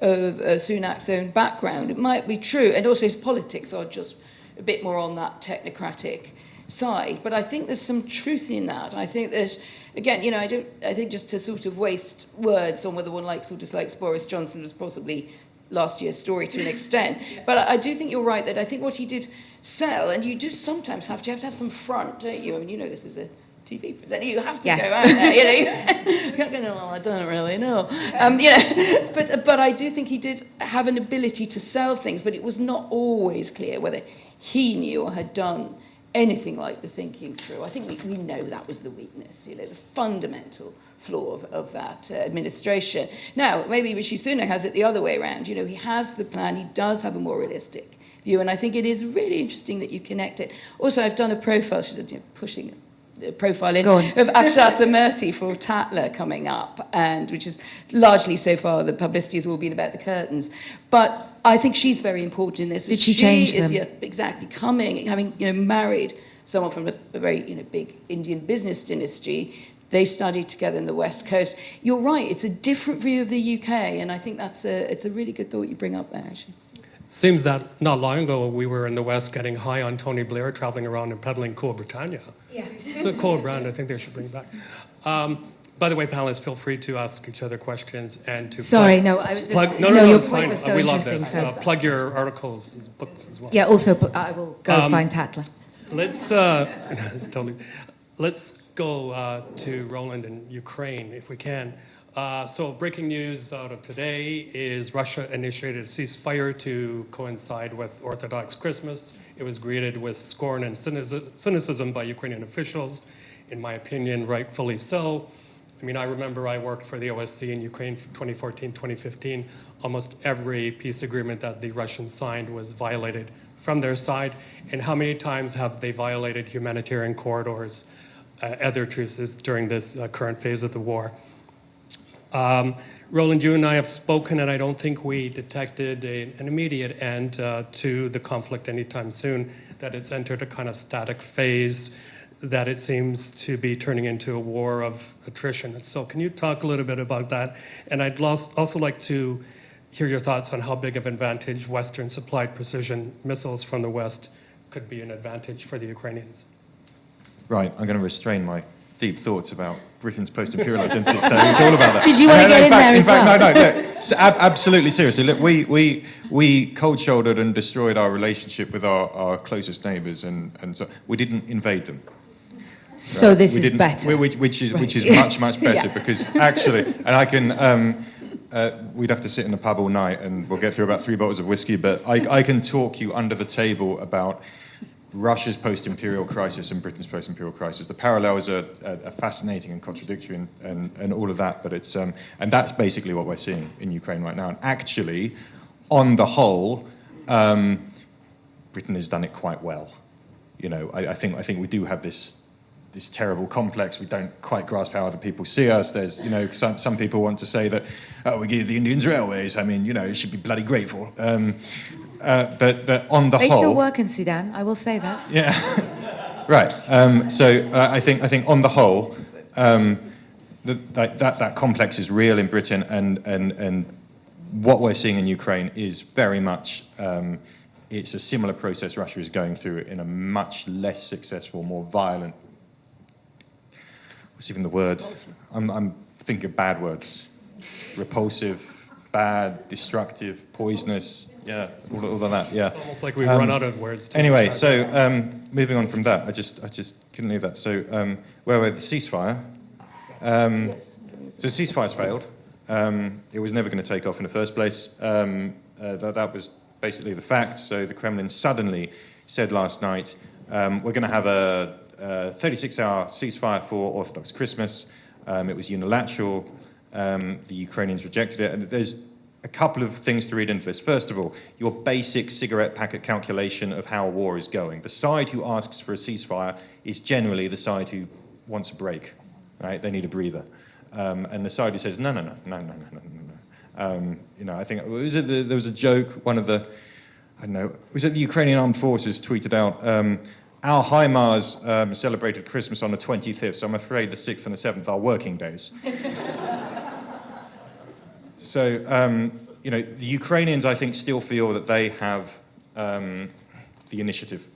Speaker 3: Sunak's own background. It might be true, and also his politics are just a bit more on that technocratic side, but I think there's some truth in that. I think that, again, you know, I think just to sort of waste words on whether one likes or dislikes Boris Johnson was possibly last year's story to an extent. But I do think you're right that I think what he did sell, and you do sometimes have to have some front, don't you? I mean, you know, this is a TV presenter. You have to go out there, you know. You can't go, no, I don't really know. You know, but I do think he did have an ability to sell things, but it was not always clear whether he knew or had done anything like the thinking through. I think we know that was the weakness, you know, the fundamental flaw of that administration. Now, maybe Rishi Sunak has it the other way around. You know, he has the plan, he does have a more realistic view, and I think it is really interesting that you connect it. Also, I've done a profile, pushing a profile in, of Akshata Murthy for Tatler coming up, and which is largely so far the publicity has all been about the curtains. But I think she's very important in this.
Speaker 5: Did she change them?
Speaker 3: Exactly, having married someone from a very big Indian business dynasty. They studied together in the West Coast. You're right, it's a different view of the UK, and I think it's a really good thought you bring up there, actually.
Speaker 2: Seems that not long ago we were in the West getting high on Tony Blair, traveling around and peddling Cool Britannia. Yeah. It's a cool brand, I think they should bring it back. By the way, panelists, feel free to ask each other questions and to
Speaker 5: Sorry, no, I was just...
Speaker 2: plug, no,
Speaker 5: your
Speaker 2: it's
Speaker 5: point
Speaker 2: fine.
Speaker 5: was so
Speaker 2: We love
Speaker 5: interesting.
Speaker 2: this.
Speaker 5: So.
Speaker 2: Plug your articles, books as well.
Speaker 5: Yeah, also, I will go find Tatler.
Speaker 2: Let's go to Roland in Ukraine, if we can. So breaking news out of today is Russia initiated a ceasefire to coincide with Orthodox Christmas. It was greeted with scorn and cynicism by Ukrainian officials, in my opinion, rightfully so. I mean, I remember I worked for the OSCE in Ukraine for 2014, 2015. Almost every peace agreement that the Russians signed was violated from their side. And how many times have they violated humanitarian corridors, other truces during this current phase of the war? Roland, you and I have spoken, and I don't think we detected an immediate end to the conflict anytime soon, that it's entered a kind of static phase, that it seems to be turning into a war of attrition. So can you talk a little bit about that? And I'd also like to hear your thoughts on how big of an advantage Western-supplied precision missiles from the West could be an advantage for the Ukrainians.
Speaker 4: Right, I'm going to restrain my deep thoughts about Britain's post-imperial identity. So it's all about that.
Speaker 5: Did you want to get in there as well?
Speaker 4: No. Absolutely, seriously. Look, we cold-shouldered and destroyed our relationship with our closest neighbours, and so we didn't invade them.
Speaker 5: So
Speaker 4: right?
Speaker 5: this is better.
Speaker 4: Which is much better because actually, and I can. We'd have to sit in the pub all night, and we'll get through about 3 bottles of whiskey. But I can talk you under the table about Russia's post-imperial crisis and Britain's post-imperial crisis. The parallels are fascinating and contradictory and all of that, but it's and that's basically what we're seeing in Ukraine right now. And actually, on the whole, Britain has done it quite well. You know, I think we do have this terrible complex. We don't quite grasp how other people see us. There's, you know, some people want to say that, oh, we give the Indians railways. I mean, you know, you should be bloody grateful. But on the whole,
Speaker 5: they still work in Sudan. I will say that.
Speaker 4: Yeah, right. So I think on the whole, that complex is real in Britain, and what we're seeing in Ukraine is very much. It's a similar process Russia is going through in a much less successful, more violent. What's even the word? I'm thinking of bad words. Repulsive, bad, destructive, poisonous. Yeah, all of that. Yeah.
Speaker 2: It's almost like we've run out of words.
Speaker 4: Anyway, so moving on from that, I just couldn't leave that. So where were the ceasefire? So the ceasefire's failed. It was never going to take off in the first place. That was basically the fact. So the Kremlin suddenly said last night, we're going to have a 36-hour ceasefire for Orthodox Christmas. It was unilateral. The Ukrainians rejected it. And there's a couple of things to read into this. First of all, your basic cigarette packet calculation of how a war is going. The side who asks for a ceasefire is generally the side who wants a break, right? They need a breather. And the side who says, no. You know, I think there was a joke, one of the, I don't know, was it the Ukrainian Armed Forces tweeted out, our HIMARS celebrated Christmas on the 25th, so I'm afraid the 6th and the 7th are working days. So, you know, the Ukrainians, I think, still feel that they have the initiative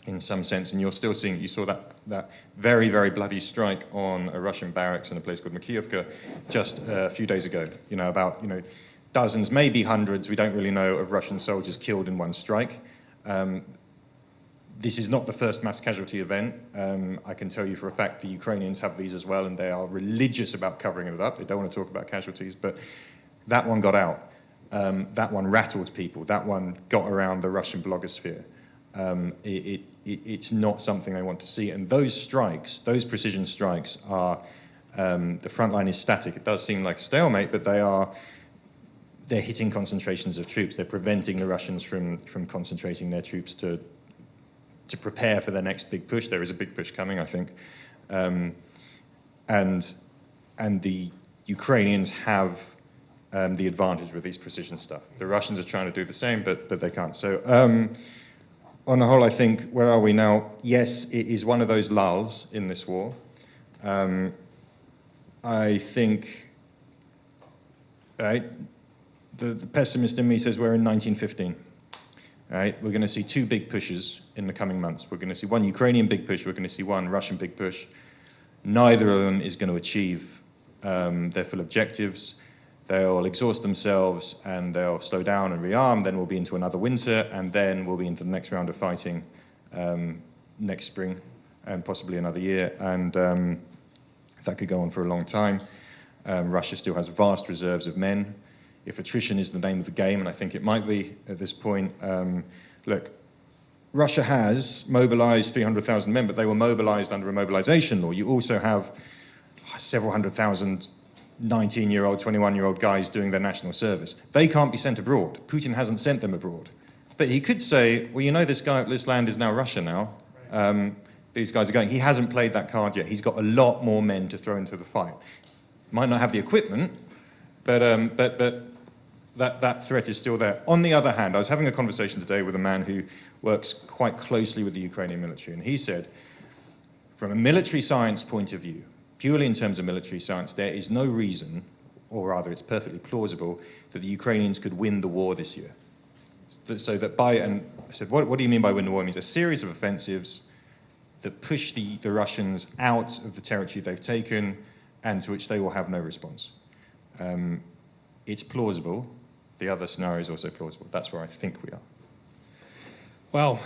Speaker 4: in some sense, and you're still seeing, you saw that very, very bloody strike on a Russian barracks in a place called Makiivka just a few days ago, you know, about, you know, dozens, maybe hundreds, we don't really know, of Russian soldiers killed in one strike. This is not the first mass casualty event. I can tell you for a fact the Ukrainians have these as well, and they are religious about covering it up. They don't want to talk about casualties, but that one got out. That one rattled people. That one got around the Russian blogosphere. It's not something they want to see. And those strikes, those precision strikes are, the front line is static. It does seem like a stalemate, but they're hitting concentrations of troops. They're preventing the Russians from concentrating their troops to prepare for their next big push. There is a big push coming, I think. And the Ukrainians have the advantage with these precision stuff. The Russians are trying to do the same, but they can't. So on the whole, I think, where are we now? Yes, it is one of those lulls in this war. I think, right, the pessimist in me says we're in 1915. Right? We're going to see two big pushes in the coming months. We're going to see one Ukrainian big push. We're going to see one Russian big push. Neither of them is going to achieve their full objectives. They'll exhaust themselves and they'll slow down and rearm. Then we'll be into another winter, and then we'll be into the next round of fighting next spring and possibly another year. And that could go on for a long time. Russia still has vast reserves of men. If attrition is the name of the game, and I think it might be at this point, look, Russia has mobilized 300,000 men, but they were mobilized under a mobilization law. You also have several hundred thousand 19-year-old, 21-year-old guys doing their national service. They can't be sent abroad. Putin hasn't sent them abroad. But he could say, well, you know, this land is now Russia now. These guys are going. He hasn't played that card yet. He's got a lot more men to throw into the fight. Might not have the equipment, but that threat is still there. On the other hand, I was having a conversation today with a man who works quite closely with the Ukrainian military, and he said, from a military science point of view, purely in terms of military science, there is no reason, or rather it's perfectly plausible, that the Ukrainians could win the war this year. So that and I said, what do you mean by win the war? It means a series of offensives that push the Russians out of the territory they've taken and to which they will have no response. It's plausible. The other scenario is also plausible. That's where I think we are.
Speaker 2: Well,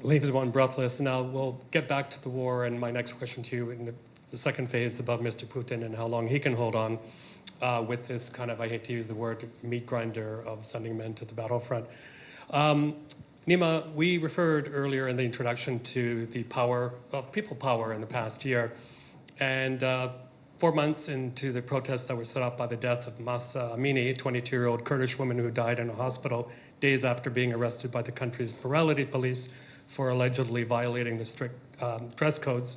Speaker 2: leaves one breathless. Now we'll get back to the war, and my next question to you in the second phase about Mr. Putin and how long he can hold on with this kind of, I hate to use the word, meat grinder of sending men to the battlefront. Nima, we referred earlier in the introduction to the power of people power in the past year. And 4 months into the protests that were set up by the death of Mahsa Amini, a 22-year-old Kurdish woman who died in a hospital days after being arrested by the country's morality police for allegedly violating the strict dress codes.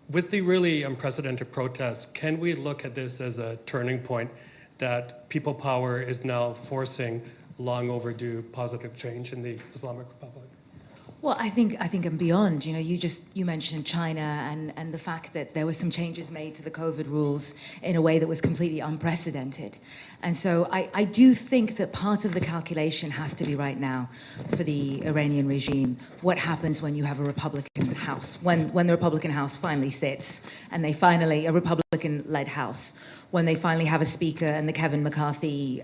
Speaker 2: With the really unprecedented protests, can we look at this as a turning point that people power is now forcing long overdue positive change in the Islamic Republic?
Speaker 5: Well, I think and beyond, you know, you mentioned China and the fact that there were some changes made to the COVID rules in a way that was completely unprecedented. And so I do think that part of the calculation has to be right now for the Iranian regime, what happens when you have a Republican House, when the Republican House finally sits and they finally, a Republican-led House, when they finally have a speaker and the Kevin McCarthy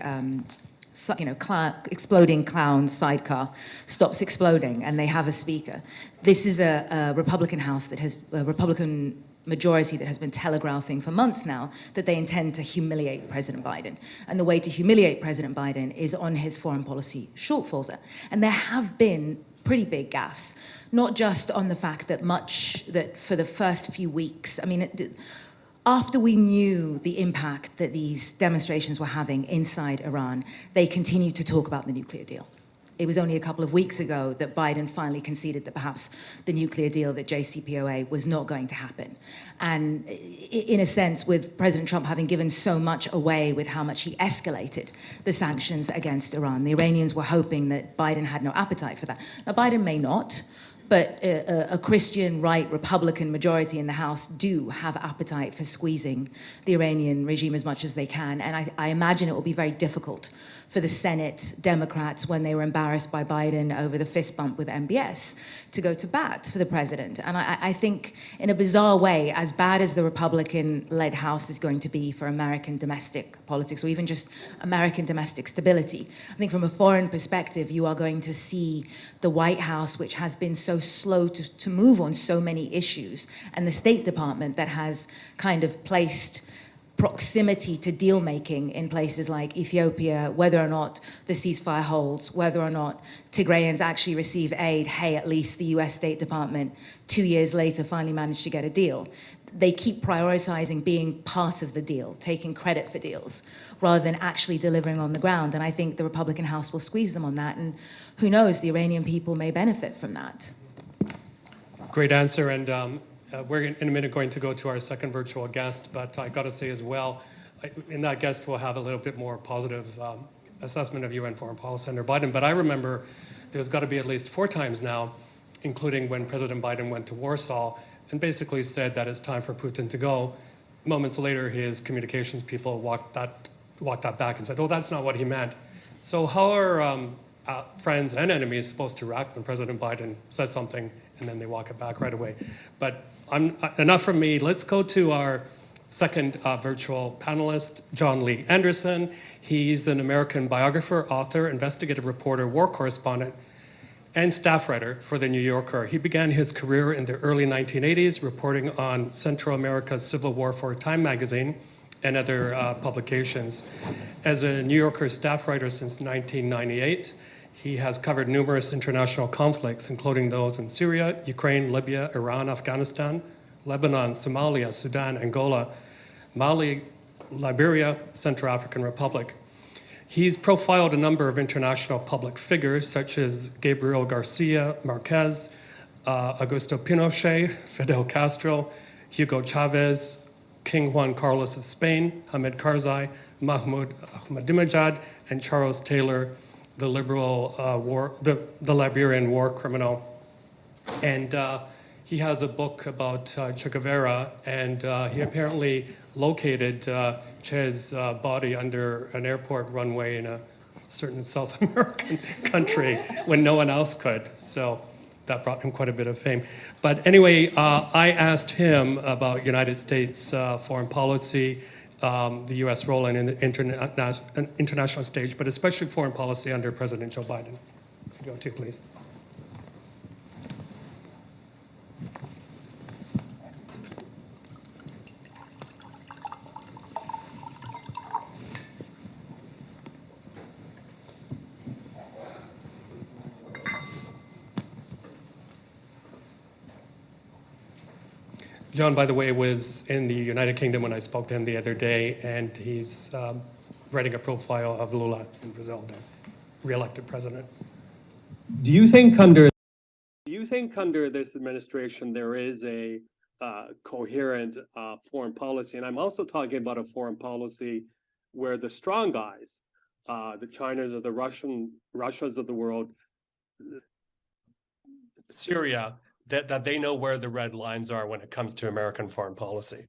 Speaker 5: exploding clown sidecar stops exploding and they have a speaker. This is a Republican House that has a Republican majority that has been telegraphing for months now that they intend to humiliate President Biden. And the way to humiliate President Biden is on his foreign policy shortfalls. And there have been pretty big gaffes, not just on the fact that for the first few weeks, I mean, after we knew the impact that these demonstrations were having inside Iran, they continued to talk about the nuclear deal. It was only a couple of weeks ago that Biden finally conceded that perhaps the nuclear deal, that JCPOA, was not going to happen. And in a sense, with President Trump having given so much away with how much he escalated the sanctions against Iran, the Iranians were hoping that Biden had no appetite for that. Now, Biden may not, but a Christian right Republican majority in the House do have appetite for squeezing the Iranian regime as much as they can. And I imagine it will be very difficult for the Senate Democrats, when they were embarrassed by Biden over the fist bump with MBS, to go to bat for the president. And I think, in a bizarre way, as bad as the Republican-led House is going to be for American domestic politics, or even just American domestic stability, I think from a foreign perspective, you are going to see the White House, which has been so slow to move on so many issues, and the State Department that has kind of placed proximity to deal making in places like Ethiopia, whether or not the ceasefire holds, whether or not Tigrayans actually receive aid. Hey, at least the US State Department 2 years later finally managed to get a deal. They keep prioritizing being part of the deal, taking credit for deals, rather than actually delivering on the ground. And I think the Republican House will squeeze them on that. And who knows, the Iranian people may benefit from that.
Speaker 2: Great answer. And we're in a minute going to go to our second virtual guest, but I got to say as well, in that guest we'll have a little bit more positive assessment of UN foreign policy under Biden. But I remember there's got to be at least 4 times now, including when President Biden went to Warsaw and basically said that it's time for Putin to go. Moments later, his communications people walked that back and said, oh, that's not what he meant. So how are friends and enemies supposed to react when President Biden says something and then they walk it back right away? But enough from me. Let's go to our second virtual panelist, John Lee Anderson. He's an American biographer, author, investigative reporter, war correspondent, and staff writer for The New Yorker. He began his career in the early 1980s, reporting on Central America's Civil War for Time magazine and other publications. As a New Yorker staff writer since 1998, he has covered numerous international conflicts, including those in Syria, Ukraine, Libya, Iran, Afghanistan, Lebanon, Somalia, Sudan, Angola, Mali, Liberia, Central African Republic. He's profiled a number of international public figures, such as Gabriel Garcia Marquez, Augusto Pinochet, Fidel Castro, Hugo Chavez, King Juan Carlos of Spain, Hamid Karzai, Mahmoud Ahmadinejad, and Charles Taylor, the the Liberian war criminal. And he has a book about Che Guevara, and he apparently located Che's body under an airport runway in a certain South American country when no one else could. So that brought him quite a bit of fame. But anyway, I asked him about United States foreign policy, the U.S. role in the international stage, but especially foreign policy under President Joe Biden. If you go to, please. John, by the way, was in the United Kingdom when I spoke to him the other day, and he's writing a profile of Lula in Brazil, the re-elected president. Do you think under this administration there is a coherent foreign policy? And I'm also talking about a foreign policy where the strong guys, the Chinas or the Russias of the world, Syria, that they know where the red lines are when it comes to American foreign policy?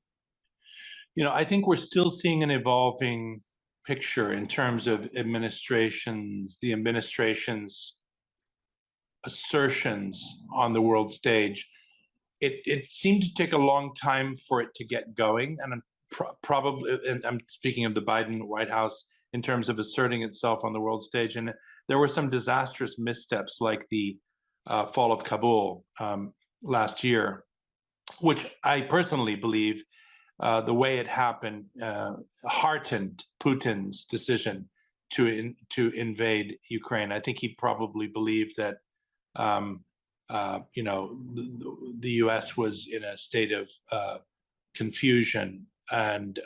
Speaker 8: You know, I think we're still seeing an evolving picture in terms of the administration's assertions on the world stage. It seemed to take a long time for it to get going, and I'm speaking of the Biden White House in terms of asserting itself on the world stage. And there were some disastrous missteps, like the fall of Kabul last year, which I personally believe the way it happened heartened Putin's decision to invade Ukraine. I think he probably believed that the U.S. was in a state of confusion and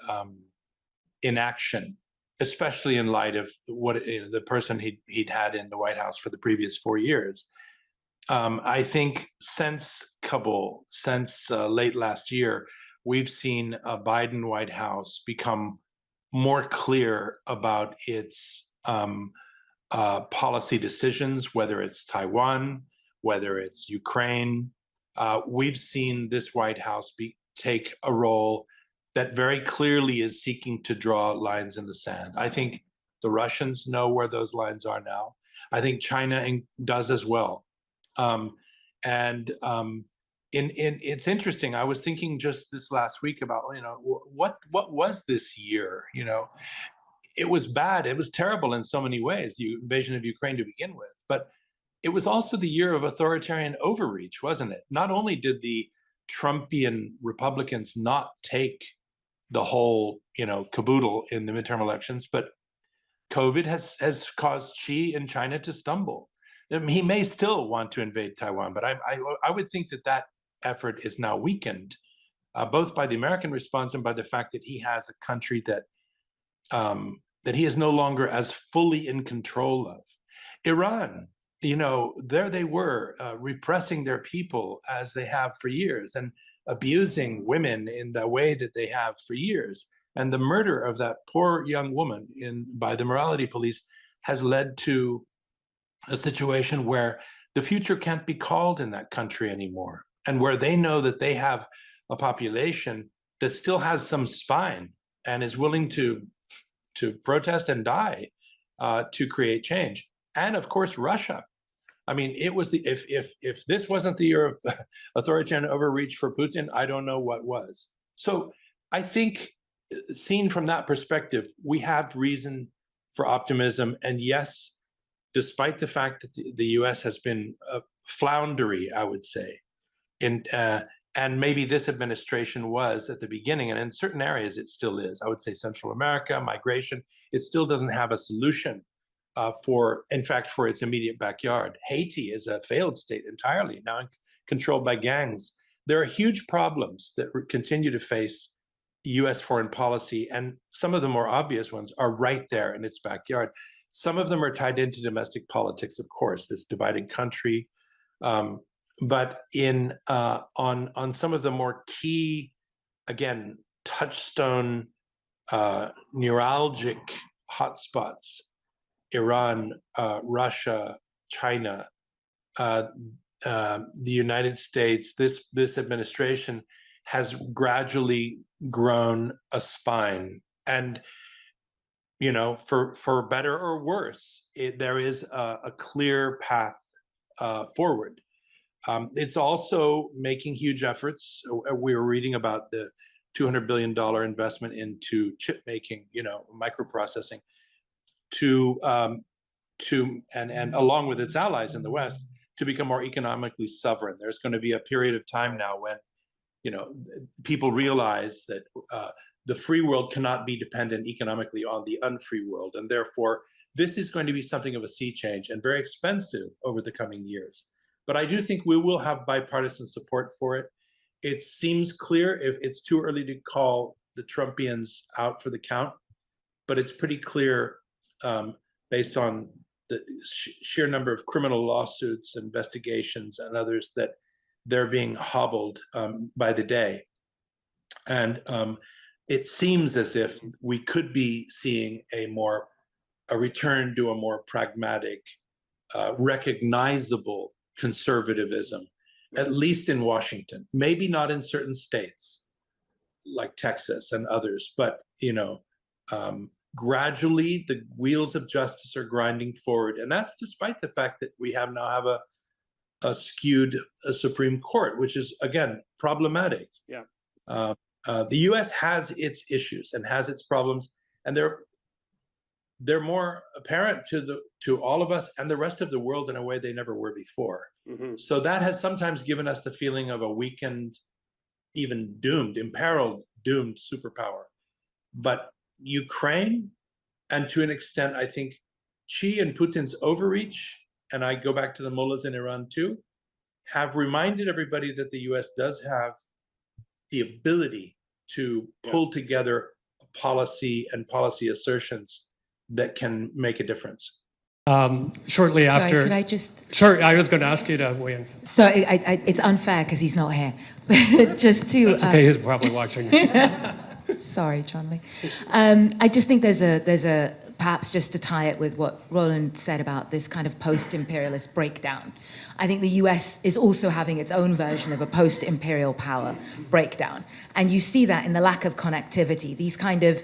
Speaker 8: inaction especially in light of what the person he'd had in the White House for the previous 4 years. I think since Kabul, since late last year, we've seen a Biden White House become more clear about its policy decisions, whether it's Taiwan, whether it's Ukraine. We've seen this White House take a role that very clearly is seeking to draw lines in the sand. I think the Russians know where those lines are now. I think China does as well. It's interesting. I was thinking just this last week about, what was this year? It was bad. It was terrible in so many ways, the invasion of Ukraine to begin with. But it was also the year of authoritarian overreach, wasn't it? Not only did the Trumpian Republicans not take the whole, caboodle in the midterm elections, but COVID has caused Xi in China to stumble. He may still want to invade Taiwan, but I would think that effort is now weakened, both by the American response and by the fact that he has a country that he is no longer as fully in control of. Iran, there they were repressing their people as they have for years and abusing women in the way that they have for years. And the murder of that poor young woman by the morality police has led to a situation where the future can't be called in that country anymore, and where they know that they have a population that still has some spine and is willing to protest and die to create change. And of course, Russia. I mean, it was if this wasn't the year of authoritarian overreach for Putin, I don't know what was. So I think, seen from that perspective, we have reason for optimism. And yes, despite the fact that the U.S. has been floundery, I would say, and maybe this administration was at the beginning, and in certain areas it still is. I would say Central America, migration, it still doesn't have a solution for its immediate backyard. Haiti is a failed state entirely, now controlled by gangs. There are huge problems that continue to face U.S. foreign policy, and some of the more obvious ones are right there in its backyard. Some of them are tied into domestic politics, of course, this divided country. But on some of the more key, again, touchstone, neuralgic hotspots, Iran, Russia, China, the United States, this administration has gradually grown a spine. And for better or worse, there is a clear path forward. It's also making huge efforts. We were reading about the $200 billion investment into chip making, microprocessing, and along with its allies in the West, to become more economically sovereign. There's going to be a period of time now when, people realize that the free world cannot be dependent economically on the unfree world. And therefore, this is going to be something of a sea change and very expensive over the coming years. But I do think we will have bipartisan support for it. It seems clear, if it's too early to call the Trumpians out for the count, but it's pretty clear based on the sheer number of criminal lawsuits, investigations, and others that they're being hobbled by the day. And it seems as if we could be seeing a return to a more pragmatic, recognizable conservatism, at least in Washington. Maybe not in certain states like Texas and others, but gradually the wheels of justice are grinding forward, and that's despite the fact that we now have a skewed Supreme Court, which is again problematic.
Speaker 2: Yeah.
Speaker 8: The U.S. has its issues and has its problems, and they're more apparent to all of us and the rest of the world in a way they never were before.
Speaker 2: Mm-hmm.
Speaker 8: So that has sometimes given us the feeling of a weakened, even imperiled, doomed superpower. But Ukraine, and to an extent, I think Xi and Putin's overreach, and I go back to the mullahs in Iran too, have reminded everybody that the U.S. does have the ability to pull together policy and policy assertions that can make a difference?
Speaker 2: Shortly
Speaker 5: Sorry,
Speaker 2: after.
Speaker 5: could I just...
Speaker 2: Sure, I was going to ask you to weigh in.
Speaker 5: So it's unfair because he's not here. But just to...
Speaker 2: That's okay, he's probably watching.
Speaker 5: Sorry, John Lee. I just think there's a perhaps just to tie it with what Roland said about this kind of post-imperialist breakdown. I think the US is also having its own version of a post-imperial power breakdown. And you see that in the lack of connectivity. These kind of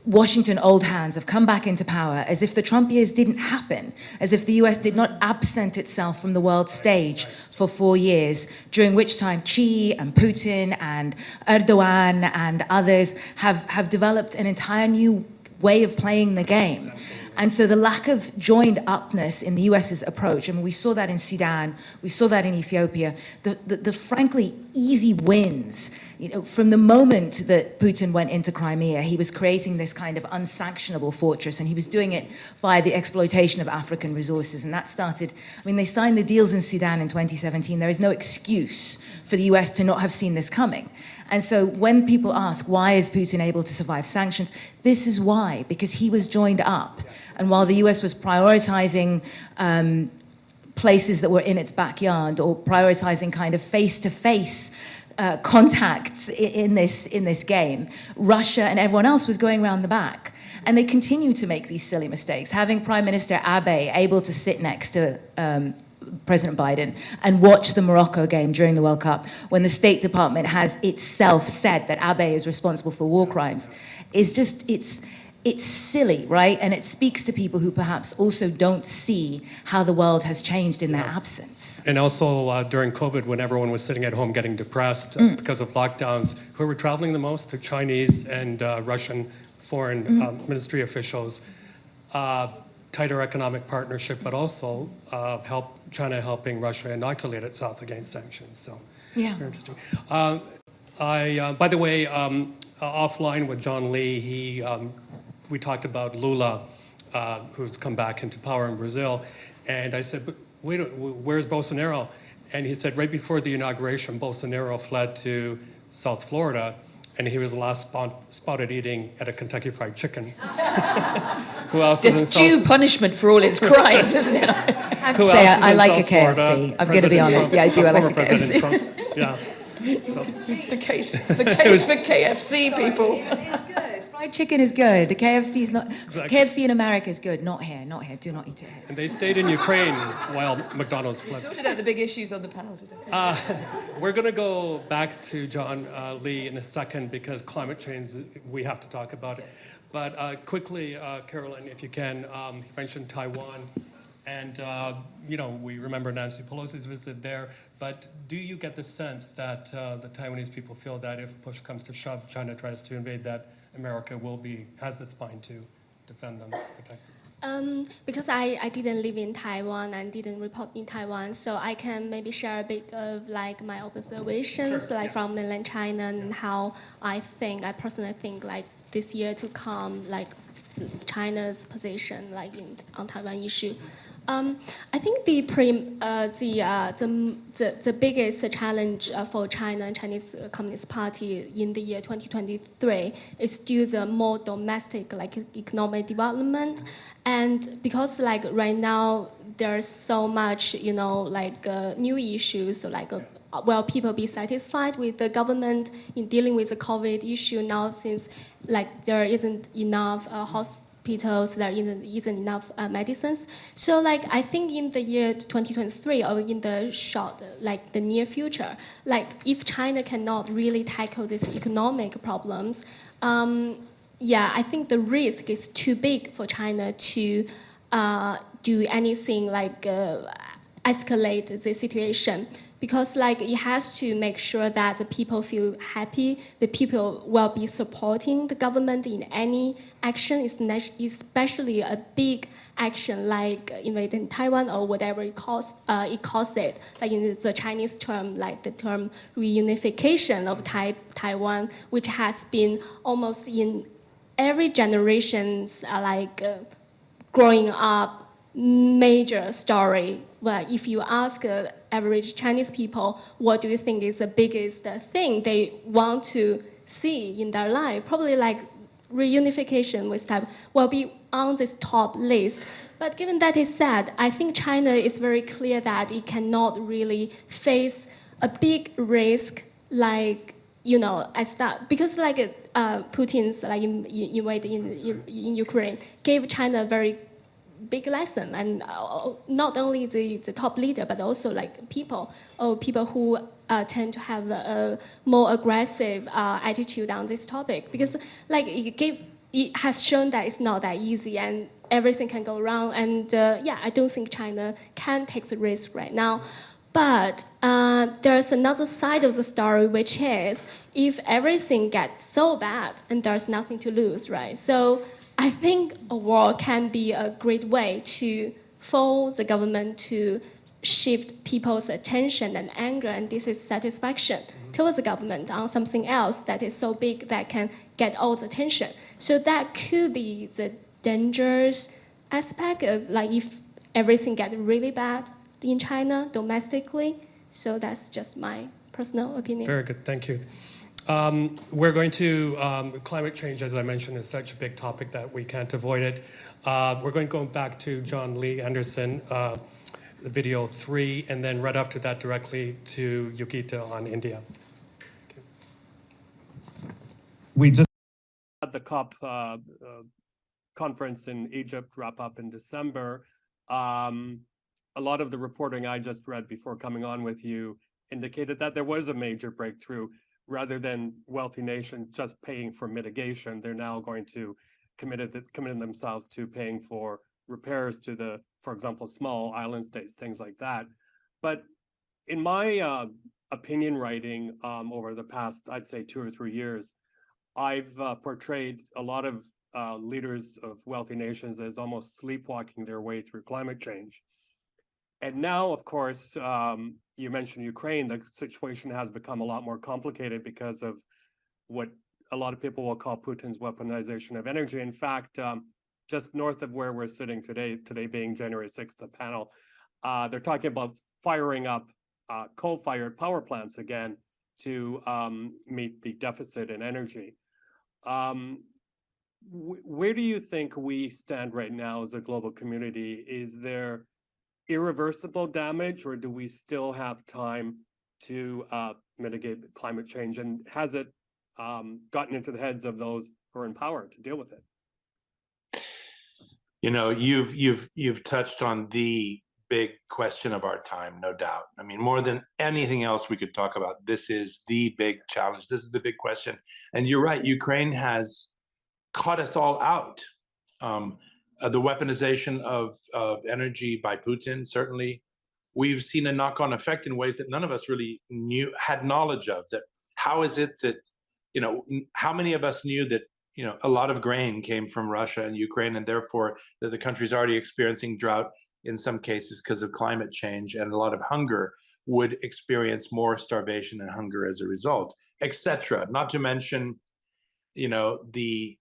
Speaker 5: Washington old hands have come back into power as if the Trump years didn't happen, as if the US did not absent itself from the world stage for 4 years, during which time Xi and Putin and Erdogan and others have developed an entire new way of playing the game. And so the lack of joined upness in the US's approach, I mean, we saw that in Sudan, we saw that in Ethiopia, the frankly easy wins. You know, from the moment that Putin went into Crimea, he was creating this kind of unsanctionable fortress, and he was doing it via the exploitation of African resources. And that started, I mean, they signed the deals in Sudan in 2017. There is no excuse for the US to not have seen this coming. And so when people ask, why is Putin able to survive sanctions? This is why, because he was joined up. And while the US was prioritizing places that were in its backyard, or prioritizing kind of face-to-face contacts in this game, Russia and everyone else was going around the back. And they continue to make these silly mistakes. Having Prime Minister Abe able to sit next to President Biden and watch the Morocco game during the World Cup, when the State Department has itself said that Abe is responsible for war crimes, is just, it's silly, right? And it speaks to people who perhaps also don't see how the world has changed in their absence.
Speaker 2: And also during COVID, when everyone was sitting at home getting depressed because of lockdowns, who were traveling the most? The Chinese and Russian foreign ministry officials. Tighter economic partnership, but also China helping Russia inoculate itself against sanctions. So,
Speaker 5: Yeah.
Speaker 2: very interesting. By the way, offline with John Lee, we talked about Lula, who's come back into power in Brazil, and I said, but wait, where's Bolsonaro? And he said right before the inauguration, Bolsonaro fled to South Florida, and he was last spotted eating at a Kentucky Fried Chicken. Who else is in
Speaker 3: There's due punishment for all his crimes, isn't it?
Speaker 5: I have to say, I like a KFC. I'm going to be honest. Yeah, I do. I like a KFC.
Speaker 2: Trump. Yeah. So.
Speaker 3: The case for KFC, people.
Speaker 5: It's good. Fried chicken is good. The KFC is not.
Speaker 2: Exactly.
Speaker 5: KFC in America is good. Not here. Not here. Do not eat it here.
Speaker 2: And they stayed in Ukraine while McDonald's fled.
Speaker 3: Sorted out the big issues on the panel today.
Speaker 2: We're going to go back to John Lee in a second because climate change, we have to talk about it. But quickly, Carolyn, if you can, you mentioned Taiwan. And, you know, we remember Nancy Pelosi's visit there. But do you get the sense that the Taiwanese people feel that if push comes to shove, China tries to invade, that America has the spine to defend them, protect them?
Speaker 6: Because I didn't live in Taiwan and didn't report in Taiwan, so I can maybe share a bit of like my observations from mainland China and how I personally think like this year to come, like China's position like on Taiwan issue. I think the biggest challenge for China and Chinese Communist Party in the year 2023 is still the more domestic like economic development, and because like right now there's so much new issues like. Will people be satisfied with the government in dealing with the COVID issue now, since like there isn't enough hospitals, there isn't enough medicines? So like I think in the year 2023 or in the short, like the near future, like if China cannot really tackle these economic problems, I think the risk is too big for China to do anything like escalate the situation. Because like it has to make sure that the people feel happy, the people will be supporting the government in any action, especially a big action like invading Taiwan or whatever it calls it, like in the Chinese term, like the term reunification of Taiwan, which has been almost in every generation's growing up major story. Well, if you ask average Chinese people, what do you think is the biggest thing they want to see in their life? Probably like reunification with Taiwan will be on this top list. But given that is said, I think China is very clear that it cannot really face a big risk like, you know, as that, because like Putin's like invade in Ukraine gave China a very big lesson, and not only the top leader, but also like people who tend to have a more aggressive attitude on this topic, because like it has shown that it's not that easy and everything can go wrong. And yeah, I don't think China can take the risk right now. But there's another side of the story, which is if everything gets so bad and there's nothing to lose, right? So I think a war can be a great way to force the government to shift people's attention and anger and dissatisfaction towards the government on something else that is so big that can get all the attention. So that could be the dangerous aspect of like if everything gets really bad in China domestically. So that's just my personal opinion.
Speaker 2: Very good, thank you. We're going to, climate change, as I mentioned, is such a big topic that we can't avoid it. We're going to go back to John Lee Anderson, video 3, and then right after that directly to Yogita on India. Okay. We just had the COP conference in Egypt wrap up in December. A lot of the reporting I just read before coming on with you indicated that there was a major breakthrough. Rather than wealthy nations just paying for mitigation, they're now going to committed themselves to paying for repairs to the, for example, small island states, things like that. But in my opinion writing over the past, I'd say 2 or 3 years, I've portrayed a lot of leaders of wealthy nations as almost sleepwalking their way through climate change. And now, of course, you mentioned Ukraine, the situation has become a lot more complicated because of what a lot of people will call Putin's weaponization of energy. In fact, just north of where we're sitting today being January 6th, the panel, they're talking about firing up coal-fired power plants again to meet the deficit in energy. Where do you think we stand right now as a global community? Is there irreversible damage, or do we still have time to mitigate climate change? And has it gotten into the heads of those who are in power to deal with it?
Speaker 8: You know, you've touched on the big question of our time, no doubt. I mean, more than anything else we could talk about, this is the big challenge. This is the big question. And you're right, Ukraine has caught us all out. The weaponization of energy by Putin, certainly. We've seen a knock-on effect in ways that none of us really had knowledge of. That how is it that, you know, how many of us knew that, you know, a lot of grain came from Russia and Ukraine, and therefore that the country's already experiencing drought in some cases because of climate change, and a lot of hunger would experience more starvation and hunger as a result, etc. Not to mention, you know, the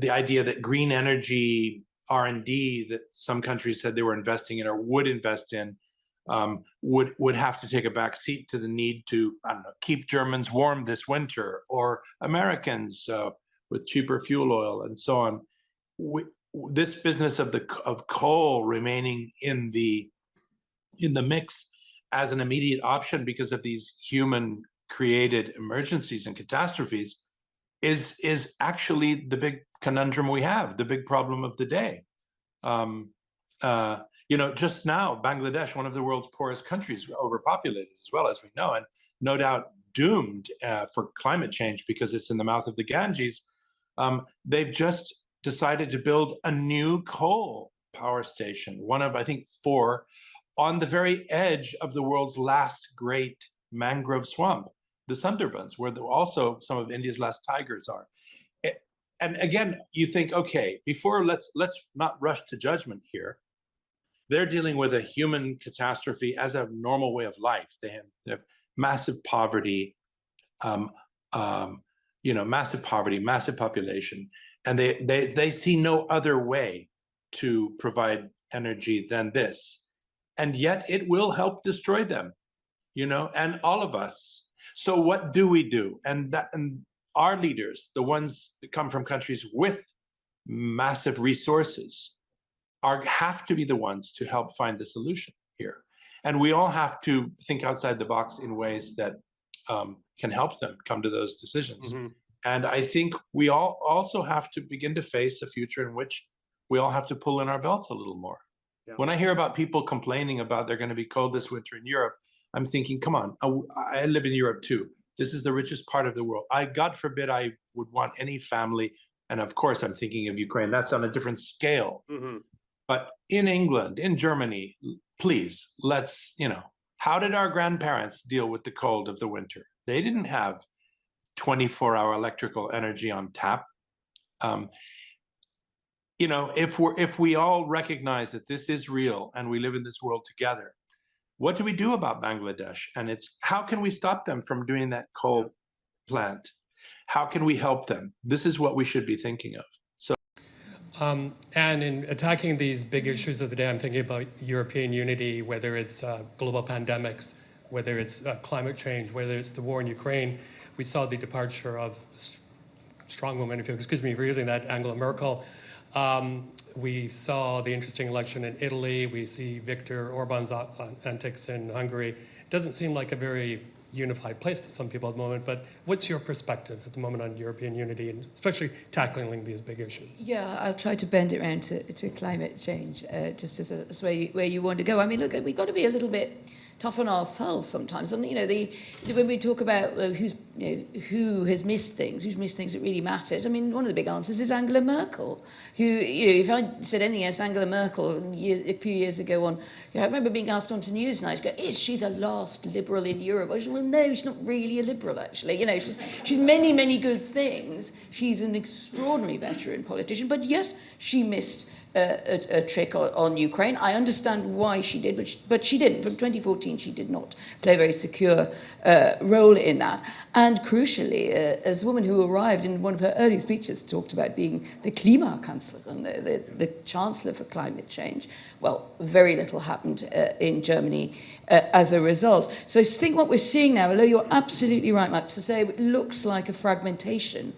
Speaker 8: idea that green energy R&D that some countries said they were investing in or would invest in would have to take a back seat to the need to, I don't know, keep Germans warm this winter, or Americans with cheaper fuel oil and so on. This business of coal remaining in the mix as an immediate option because of these human created emergencies and catastrophes is actually the big conundrum we have, the big problem of the day. You know, just now, Bangladesh, one of the world's poorest countries, overpopulated as well, as we know, and no doubt doomed for climate change because it's in the mouth of the Ganges. They've just decided to build a new coal power station, one of, I think, 4, on the very edge of the world's last great mangrove swamp, the Sundarbans, where also some of India's last tigers are. And again, you think, okay, before let's not rush to judgment here. They're dealing with a human catastrophe as a normal way of life. They have massive poverty, you know, massive poverty, massive population, and they see no other way to provide energy than this, and yet it will help destroy them, you know, and all of us. So what do we do? And our leaders, the ones that come from countries with massive resources, have to be the ones to help find the solution here. And we all have to think outside the box in ways that can help them come to those decisions. Mm-hmm. And I think we all also have to begin to face a future in which we all have to pull in our belts a little more. Yeah. When I hear about people complaining about they're going to be cold this winter in Europe, I'm thinking, come on, I live in Europe too. This is the richest part of the world. God forbid I would want any family, and of course I'm thinking of Ukraine, that's on a different scale. Mm-hmm. But in England, in Germany, please, let's, how did our grandparents deal with the cold of the winter? They didn't have 24-hour electrical energy on tap. If we all recognize that this is real and we live in this world together, what do we do about Bangladesh? And how can we stop them from doing that coal plant? How can we help them? This is what we should be thinking of. So,
Speaker 2: and in attacking these big issues of the day, I'm thinking about European unity, whether it's global pandemics, whether it's climate change, whether it's the war in Ukraine. We saw the departure of strong woman, excuse me for using that, Angela Merkel. We saw the interesting election in Italy. We see Viktor Orban's antics in Hungary. It doesn't seem like a very unified place to some people at the moment, but what's your perspective at the moment on European unity and especially tackling these big issues?
Speaker 3: Yeah, I'll try to bend it around to climate change, just as where you want to go. I mean, look, we've got to be a little bit tough on ourselves sometimes. And when we talk about who has missed things that really mattered. I mean, one of the big answers is Angela Merkel, who, if I said anything else, Angela Merkel a few years ago I remember being asked on to Newsnight, go, is she the last liberal in Europe? I said, well, no, she's not really a liberal, actually. She's many, many good things. She's an extraordinary veteran politician, but yes, she missed a trick on Ukraine. I understand why she did, but she didn't. From 2014, she did not play a very secure role in that. And crucially, as a woman who arrived in one of her early speeches, talked about being the Klimakanzler, and the Chancellor for climate change. Well, very little happened in Germany as a result. So I think what we're seeing now, although you're absolutely right, Mike, to say it looks like a fragmentation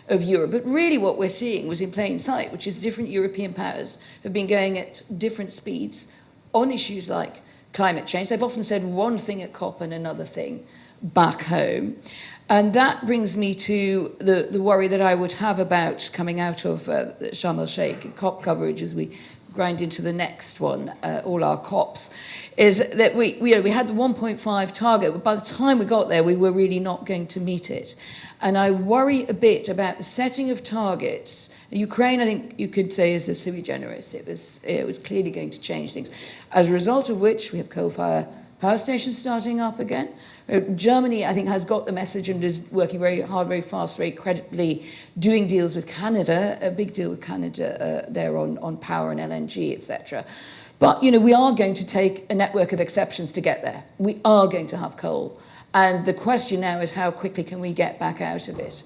Speaker 3: of Europe. But really what we're seeing was in plain sight, which is different European powers have been going at different speeds on issues like climate change. They've often said one thing at COP and another thing back home. And that brings me to the worry that I would have about coming out of Sharm el-Sheikh COP coverage as we grind into the next one, all our COPs, is that we had the 1.5 target, but by the time we got there, we were really not going to meet it. And I worry a bit about the setting of targets. Ukraine, I think you could say, is a sui generis. It was clearly going to change things. As a result of which, we have coal-fired power stations starting up again. Germany, I think, has got the message and is working very hard, very fast, very credibly, doing deals with Canada, a big deal with Canada there on power and LNG, etc. But, we are going to take a network of exceptions to get there. We are going to have coal. And the question now is how quickly can we get back out of it?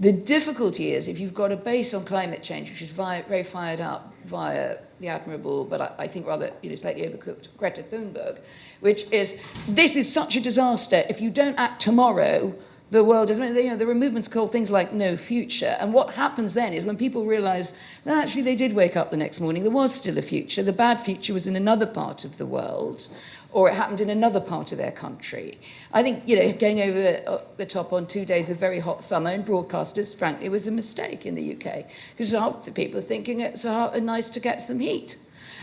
Speaker 3: The difficulty is if you've got a base on climate change, which is very fired up via the admirable, but I think rather slightly overcooked, Greta Thunberg, which is, this is such a disaster. If you don't act tomorrow, the world is, there are movements called things like no future. And what happens then is when people realize that actually they did wake up the next morning, there was still a future. The bad future was in another part of the world, or it happened in another part of their country. I think, going over the top on 2 days of very hot summer in broadcasters, frankly, was a mistake in the UK. Because half the people are thinking it's nice to get some heat.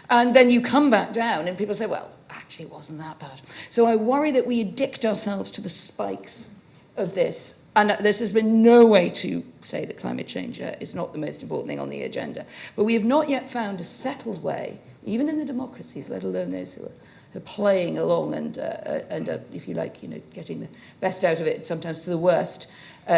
Speaker 3: And then you come back down and people say, well, actually it wasn't that bad. So I worry that we addict ourselves to the spikes of this. And this has been no way to say that climate change is not the most important thing on the agenda. But we have not yet found a settled way, even in the democracies, let alone those who are playing along and if you like, getting the best out of it, sometimes to the worst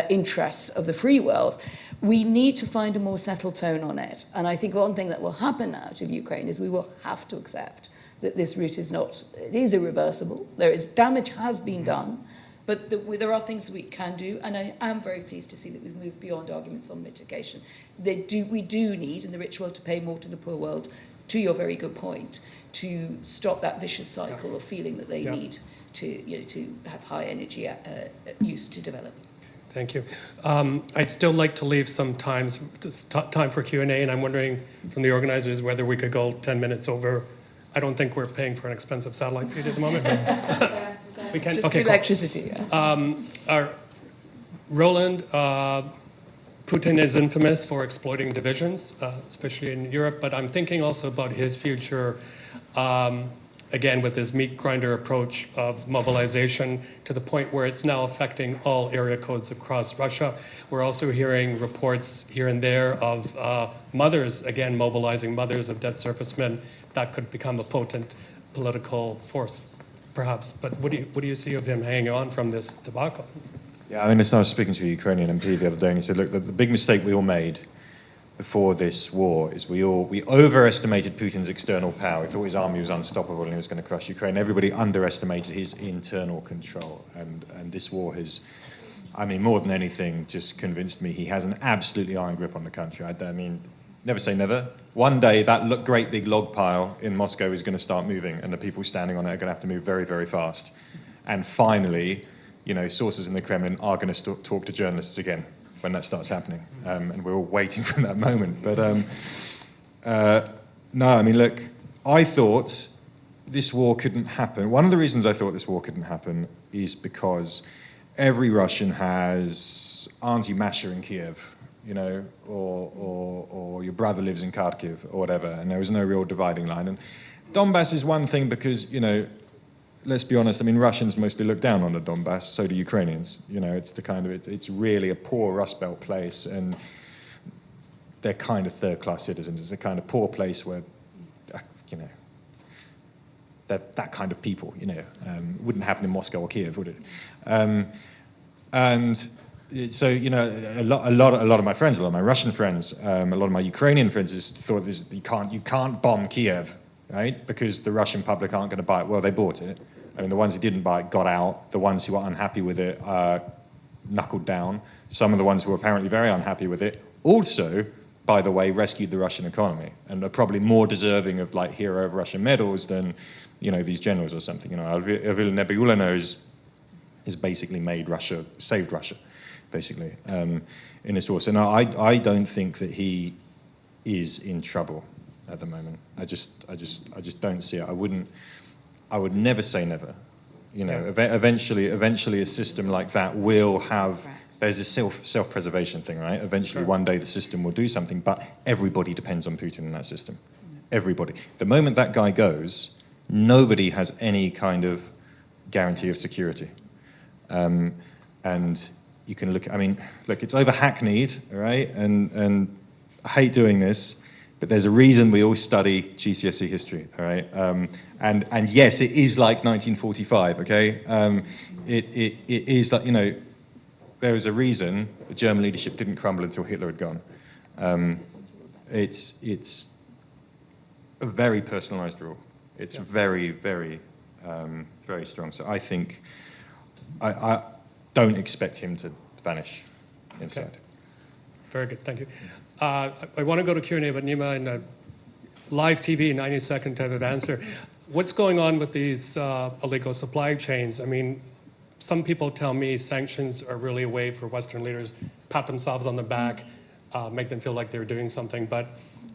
Speaker 3: interests of the free world. We need to find a more settled tone on it. And I think one thing that will happen out of Ukraine is we will have to accept that this route is it is irreversible. Damage has been done, but there are things we can do. And I am very pleased to see that we've moved beyond arguments on mitigation. We do need, in the rich world, to pay more to the poor world, to your very good point, to stop that vicious cycle of feeling that they need to have high energy use to develop.
Speaker 2: Thank you. I'd still like to leave some time for Q&A, and I'm wondering from the organizers whether we could go 10 minutes over. I don't think we're paying for an expensive satellite feed at the moment. We can.
Speaker 3: Just
Speaker 2: Okay,
Speaker 3: the electricity. Yeah.
Speaker 2: Roland, Putin is infamous for exploiting divisions, especially in Europe, but I'm thinking also about his future, again, with his meat grinder approach of mobilization to the point where it's now affecting all area codes across Russia. We're also hearing reports here and there of mothers, again, mobilizing mothers of dead servicemen. That could become a potent political force, perhaps. But what do you see of him hanging on from this debacle?
Speaker 4: Yeah, I mean, I was speaking to a Ukrainian MP the other day, and he said, look, the big mistake we all made before this war is we overestimated Putin's external power. We thought his army was unstoppable and he was going to crush Ukraine. Everybody underestimated his internal control. And this war has, I mean, more than anything, just convinced me he has an absolutely iron grip on the country. I mean, never say never. One day that great big log pile in Moscow is going to start moving, and the people standing on it are going to have to move very, very fast. And finally, you know, sources in the Kremlin are going to talk to journalists again when that starts happening. And we're all waiting for that moment. But no, I mean, look, I thought this war couldn't happen. One of the reasons I thought this war couldn't happen is because every Russian has Auntie Masha in Kiev, you know, or your brother lives in Kharkiv or whatever, and there was no real dividing line. And Donbass is one thing because, you know, let's be honest, I mean, Russians mostly look down on the Donbass, so do Ukrainians. You know, it's the kind of, it's really a poor Rust Belt place, and they're kind of third-class citizens. It's a kind of poor place where, you know, that kind of people, you know, wouldn't happen in Moscow or Kiev, would it? And so, you know, a lot of my friends, a lot of my Russian friends, a lot of my Ukrainian friends just thought this, you can't bomb Kiev, right? Because the Russian public aren't going to buy it. Well, they bought it. I mean, the ones who didn't buy it got out. The ones who were unhappy with it knuckled down. Some of the ones who were apparently very unhappy with it also, by the way, rescued the Russian economy and are probably more deserving of like hero of Russian medals than, you know, these generals or something. You know, Erbil Nebiulino is basically saved Russia, basically, in this war. So no, I don't think that he is in trouble at the moment. I just don't see it. I would never say never. You know, eventually a system like that will have, there's a self-preservation thing, right? Eventually one day the system will do something, but everybody depends on Putin in that system. Everybody. The moment that guy goes, nobody has any kind of guarantee of security. And you can look, I mean, look, it's over-hackneyed, right? And I hate doing this, but there's a reason we all study GCSE history, all right? And yes, it is like 1945, okay? It is like, you know, there was a reason the German leadership didn't crumble until Hitler had gone. It's a very personalized rule. It's very, very, very strong. So I think, I don't expect him to vanish inside.
Speaker 2: Okay. Very good, thank you. I want to go to Q&A, but Nima, in a live TV, 90-second type of answer. What's going on with these illegal supply chains? I mean, some people tell me sanctions are really a way for Western leaders pat themselves on the back, make them feel like they're doing something. But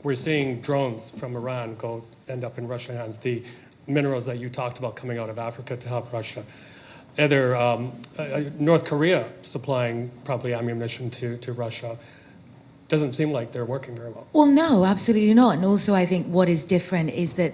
Speaker 2: we're seeing drones from Iran end up in Russian hands. The minerals that you talked about coming out of Africa to help Russia. North Korea supplying probably ammunition to Russia. Doesn't seem like they're working very well.
Speaker 5: Well, no, absolutely not. And also, I think what is different is that,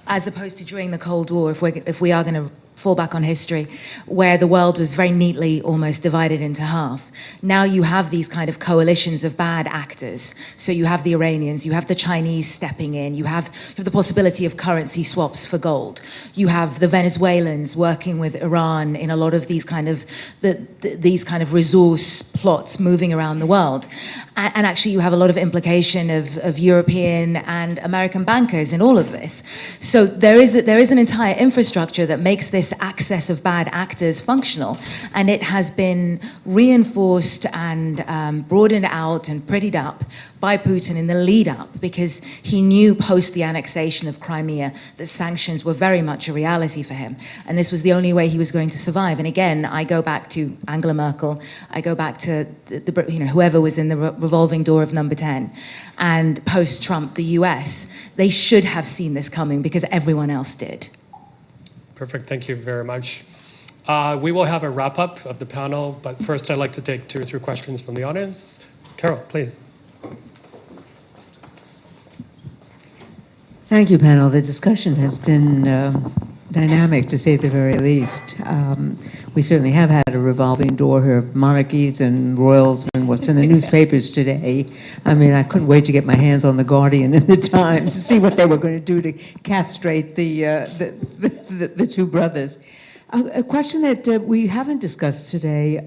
Speaker 5: as opposed to during the Cold War, if we are going to fall back on history, where the world was very neatly almost divided into half. Now you have these kind of coalitions of bad actors. So you have the Iranians, you have the Chinese stepping in, you have the possibility of currency swaps for gold. You have the Venezuelans working with Iran in a lot of these kind of these kind of resource plots moving around the world. And actually you have a lot of implication of European and American bankers in all of this. So there is an entire infrastructure that makes this this access of bad actors functional. And it has been reinforced and broadened out and prettied up by Putin in the lead up, because he knew post the annexation of Crimea that sanctions were very much a reality for him. And this was the only way he was going to survive. And again, I go back to Angela Merkel, I go back to whoever was in the revolving door of number 10. And post-Trump, the US, they should have seen this coming because everyone else did.
Speaker 2: Perfect, thank you very much. We will have a wrap-up of the panel, but first I'd like to take 2 or 3 questions from the audience. Carol, please.
Speaker 9: Thank you, panel. The discussion has been dynamic, to say the very least. We certainly have had a revolving door here of monarchies and royals and what's in the newspapers today. I mean, I couldn't wait to get my hands on the Guardian and the Times to see what they were going to do to castrate the 2 brothers. A question that we haven't discussed today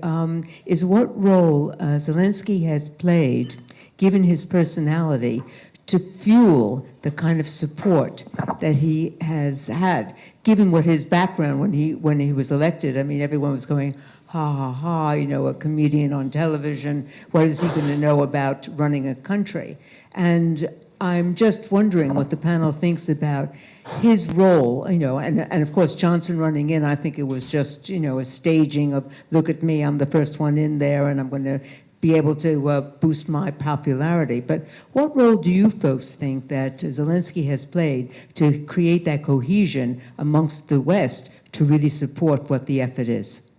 Speaker 9: is what role Zelensky has played, given his personality, to fuel the kind of support that he has had, given what his background when he was elected. I mean, everyone was going, ha, ha, ha, a comedian on television, what is he going to know about running a country? And I'm just wondering what the panel thinks about his role, and of course Johnson running in, I think it was just, a staging of, look at me, I'm the first one in there, and I'm going to be able to boost my popularity. But what role do you folks think that Zelensky has played to create that cohesion amongst the West to really support what the effort is?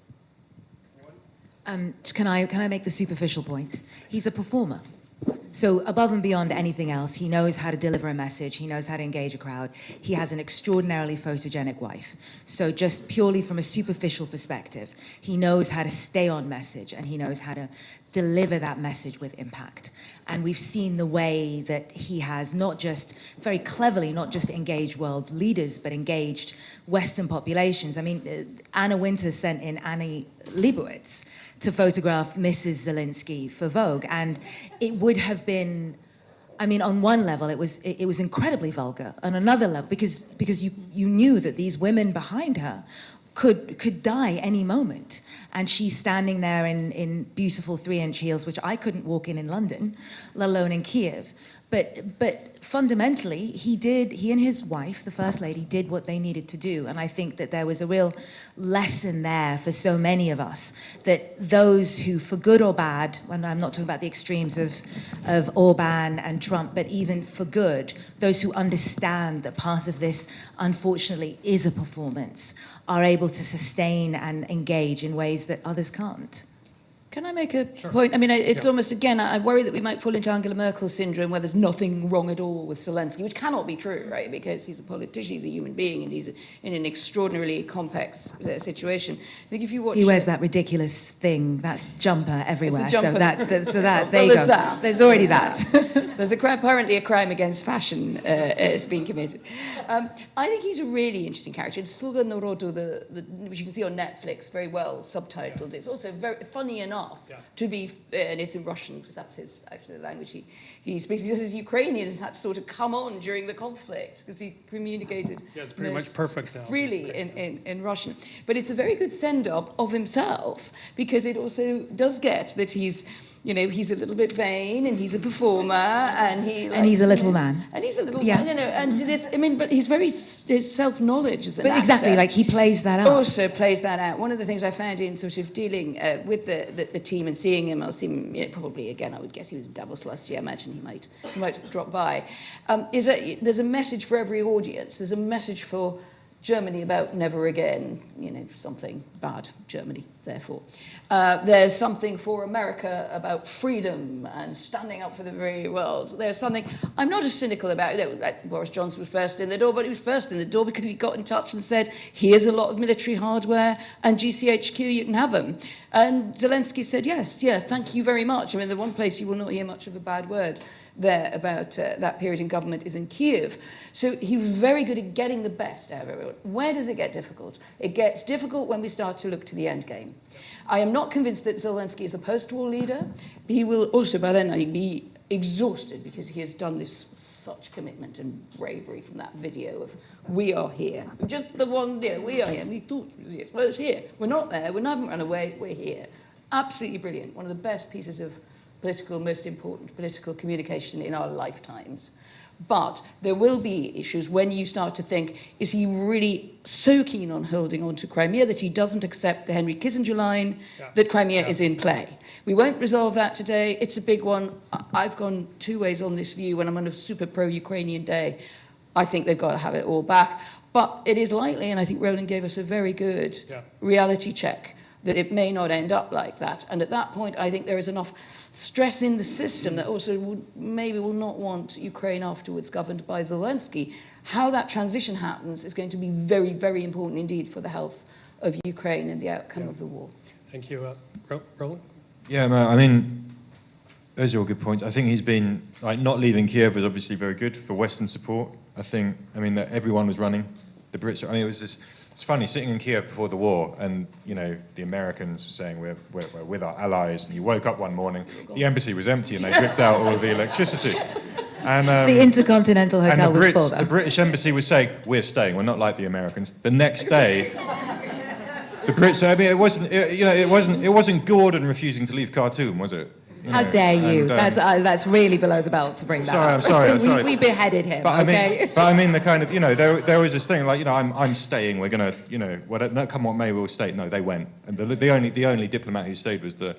Speaker 5: Can I make the superficial point? He's a performer. So above and beyond anything else, he knows how to deliver a message. He knows how to engage a crowd. He has an extraordinarily photogenic wife. So just purely from a superficial perspective, he knows how to stay on message, and he knows how to deliver that message with impact. And we've seen the way that he has not just, very cleverly, not just engaged world leaders, but engaged Western populations. I mean, Anna Wintour sent in Annie Leibovitz to photograph Mrs. Zelensky for Vogue. And it would have been, I mean, on one level, it was incredibly vulgar. On another level, because you knew that these women behind her could die any moment. And she's standing there in beautiful 3-inch heels, which I couldn't walk in London, let alone in Kiev. But fundamentally, he and his wife, the First Lady, did what they needed to do. And I think that there was a real lesson there for so many of us, that those who, for good or bad, and I'm not talking about the extremes of Orban and Trump, but even for good, those who understand that part of this, unfortunately, is a performance, are able to sustain and engage in ways that others can't.
Speaker 3: Can I make a point? I mean, it's almost, again, I worry that we might fall into Angela Merkel syndrome, where there's nothing wrong at all with Zelensky, which cannot be true, right? Because he's a politician, he's a human being, and he's in an extraordinarily complex situation. I think if you watch...
Speaker 5: He wears that ridiculous thing, that jumper everywhere.
Speaker 3: Jumper.
Speaker 5: So that, there
Speaker 3: well,
Speaker 5: you go.
Speaker 3: That.
Speaker 5: There's already that.
Speaker 3: There's apparently a crime against fashion is being committed. I think he's a really interesting character. It's Sluga Narodu, which you can see on Netflix, very well subtitled. It's also very funny enough to be, and it's in Russian because that's actually the language he speaks. He says his Ukrainians had to sort of come on during the conflict because he communicated
Speaker 2: it's pretty much perfect now.
Speaker 3: freely in Russian. But it's a very good send-up of himself, because it also does get that he's a little bit vain, and he's a performer, and
Speaker 5: he's a little man.
Speaker 3: And he's a little man, and this, I mean, but he's very self-knowledge as an actor.
Speaker 5: Exactly, like he plays that out.
Speaker 3: Also plays that out. One of the things I found in sort of dealing with the team and seeing him, I'll see him, probably again, I would guess he was in Davos last year, I imagine he might drop by, is that there's a message for every audience. There's a message for Germany about never again, something bad, Germany, therefore. There's something for America about freedom and standing up for the free world. There's something, I'm not as cynical about it, that Boris Johnson was first in the door, but he was first in the door because he got in touch and said, here's a lot of military hardware and GCHQ, you can have them. And Zelensky said, yes, thank you very much. I mean, the one place you will not hear much of a bad word there about that period in government is in Kiev. So he was very good at getting the best out of everyone. Where does it get difficult? It gets difficult when we start to look to the end game. I am not convinced that Zelensky is a post-war leader. He will also, by then, I think, be exhausted because he has done this with such commitment and bravery from that video of we are here. Just the one, we are here. We thought it was here. Well, it's here. We're not there. We haven't run away. We're here. Absolutely brilliant. One of the best pieces of most important political communication in our lifetimes. But there will be issues when you start to think, is he really so keen on holding on to Crimea that he doesn't accept the Henry Kissinger line that Crimea is in play? We won't resolve that today. It's a big one. I've gone two ways on this view when I'm on a super pro-Ukrainian day. I think they've got to have it all back. But it is likely, and I think Roland gave us a very good reality check, that it may not end up like that. And at that point, I think there is enough stress in the system that also maybe will not want Ukraine afterwards governed by Zelensky. How that transition happens is going to be very, very important indeed for the health of Ukraine and the outcome of the war.
Speaker 2: Thank you. Roland?
Speaker 4: Yeah, I mean, those are all good points. I think he's been, not leaving Kiev was obviously very good for Western support. That everyone was running. The Brits, it was just, it's funny, sitting in Kiev before the war, and, the Americans were saying we're with our allies, and you woke up one morning, the embassy was empty, and they ripped out all of the electricity. And,
Speaker 5: the Intercontinental Hotel was full.
Speaker 4: The British embassy was saying, we're staying, we're not like the Americans. The next day, the Brits, it wasn't Gordon refusing to leave Khartoum, was it?
Speaker 5: How dare you? That's really below the belt to bring that up.
Speaker 4: I'm sorry.
Speaker 5: We beheaded him,
Speaker 4: but
Speaker 5: okay?
Speaker 4: the kind of, there was this thing like, I'm staying, we're going to, come what may, we'll stay. No, they went. And the only diplomat who stayed was the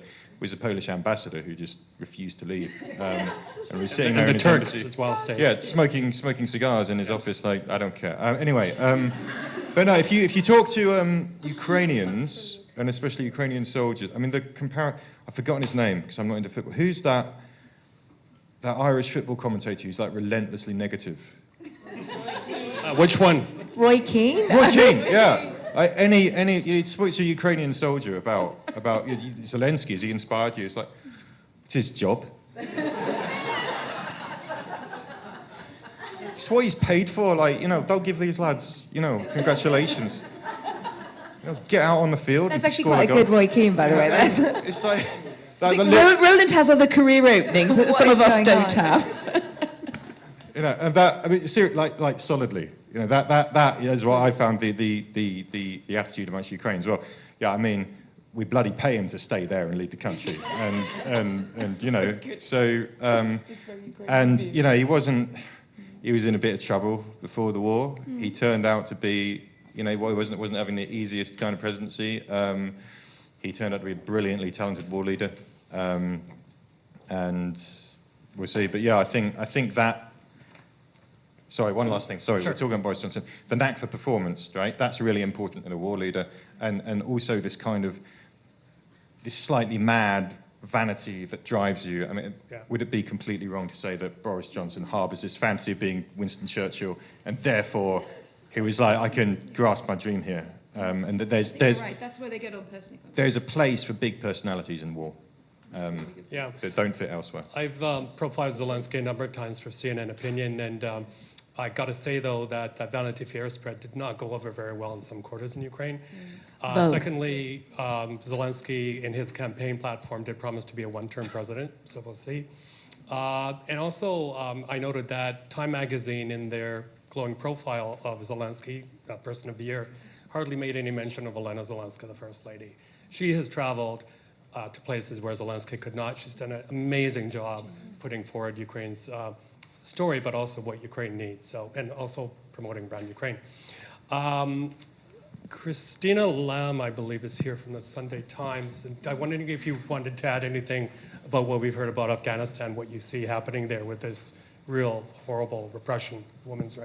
Speaker 4: Polish ambassador who just refused to leave. And was sitting there
Speaker 2: and
Speaker 4: in
Speaker 2: the
Speaker 4: his
Speaker 2: Turks
Speaker 4: embassy.
Speaker 2: as well stayed.
Speaker 4: Yeah, smoking cigars in his office, I don't care. But no, if you talk to Ukrainians, and especially Ukrainian soldiers, I've forgotten his name because I'm not into football. Who's that Irish football commentator who's relentlessly negative?
Speaker 2: Which one?
Speaker 5: Roy Keane?
Speaker 4: Roy Keane, yeah. You spoke to a Ukrainian soldier about Zelensky. Has he inspired you? It's it's his job. It's what he's paid for. Don't give these lads, congratulations. Get out on the field.
Speaker 5: That's actually quite a good Roy Keane, by the way.
Speaker 4: It's
Speaker 3: Roland has other career openings that some of us don't have.
Speaker 4: And that, solidly. That is what I found the attitude amongst Ukraine as well. Yeah, we bloody pay him to stay there and lead the country, he was in a bit of trouble before the war. He turned out to be, he wasn't having the easiest kind of presidency. He turned out to be a brilliantly talented war leader, and we'll see. But yeah, I think that. Sorry, one last thing. Sorry, We're talking about Boris Johnson. The knack for performance, right? That's really important in a war leader, and also this kind of this slightly mad vanity that drives you. Would it be completely wrong to say that Boris Johnson harbours this fantasy of being Winston Churchill, and therefore he was I can grasp my dream here, and that there's
Speaker 3: right. That's where they get on personally.
Speaker 4: There's a place for big personalities in war that don't fit elsewhere.
Speaker 2: I've profiled Zelensky a number of times for CNN Opinion, and I got to say, though, that Vanity Fair spread did not go over very well in some quarters in Ukraine. Secondly, Zelensky, in his campaign platform, did promise to be a one-term president, so we'll see. And also, I noted that Time magazine, in their glowing profile of Zelensky, Person of the Year, hardly made any mention of Olena Zelenska, the First Lady. She has traveled to places where Zelensky could not. She's done an amazing job putting forward Ukraine's story, but also what Ukraine needs, and also promoting Brand Ukraine. Christina Lamb, I believe, is here from the Sunday Times. And I wondered if you wanted to add anything about what we've heard about Afghanistan, what you see happening there with this real horrible repression of women's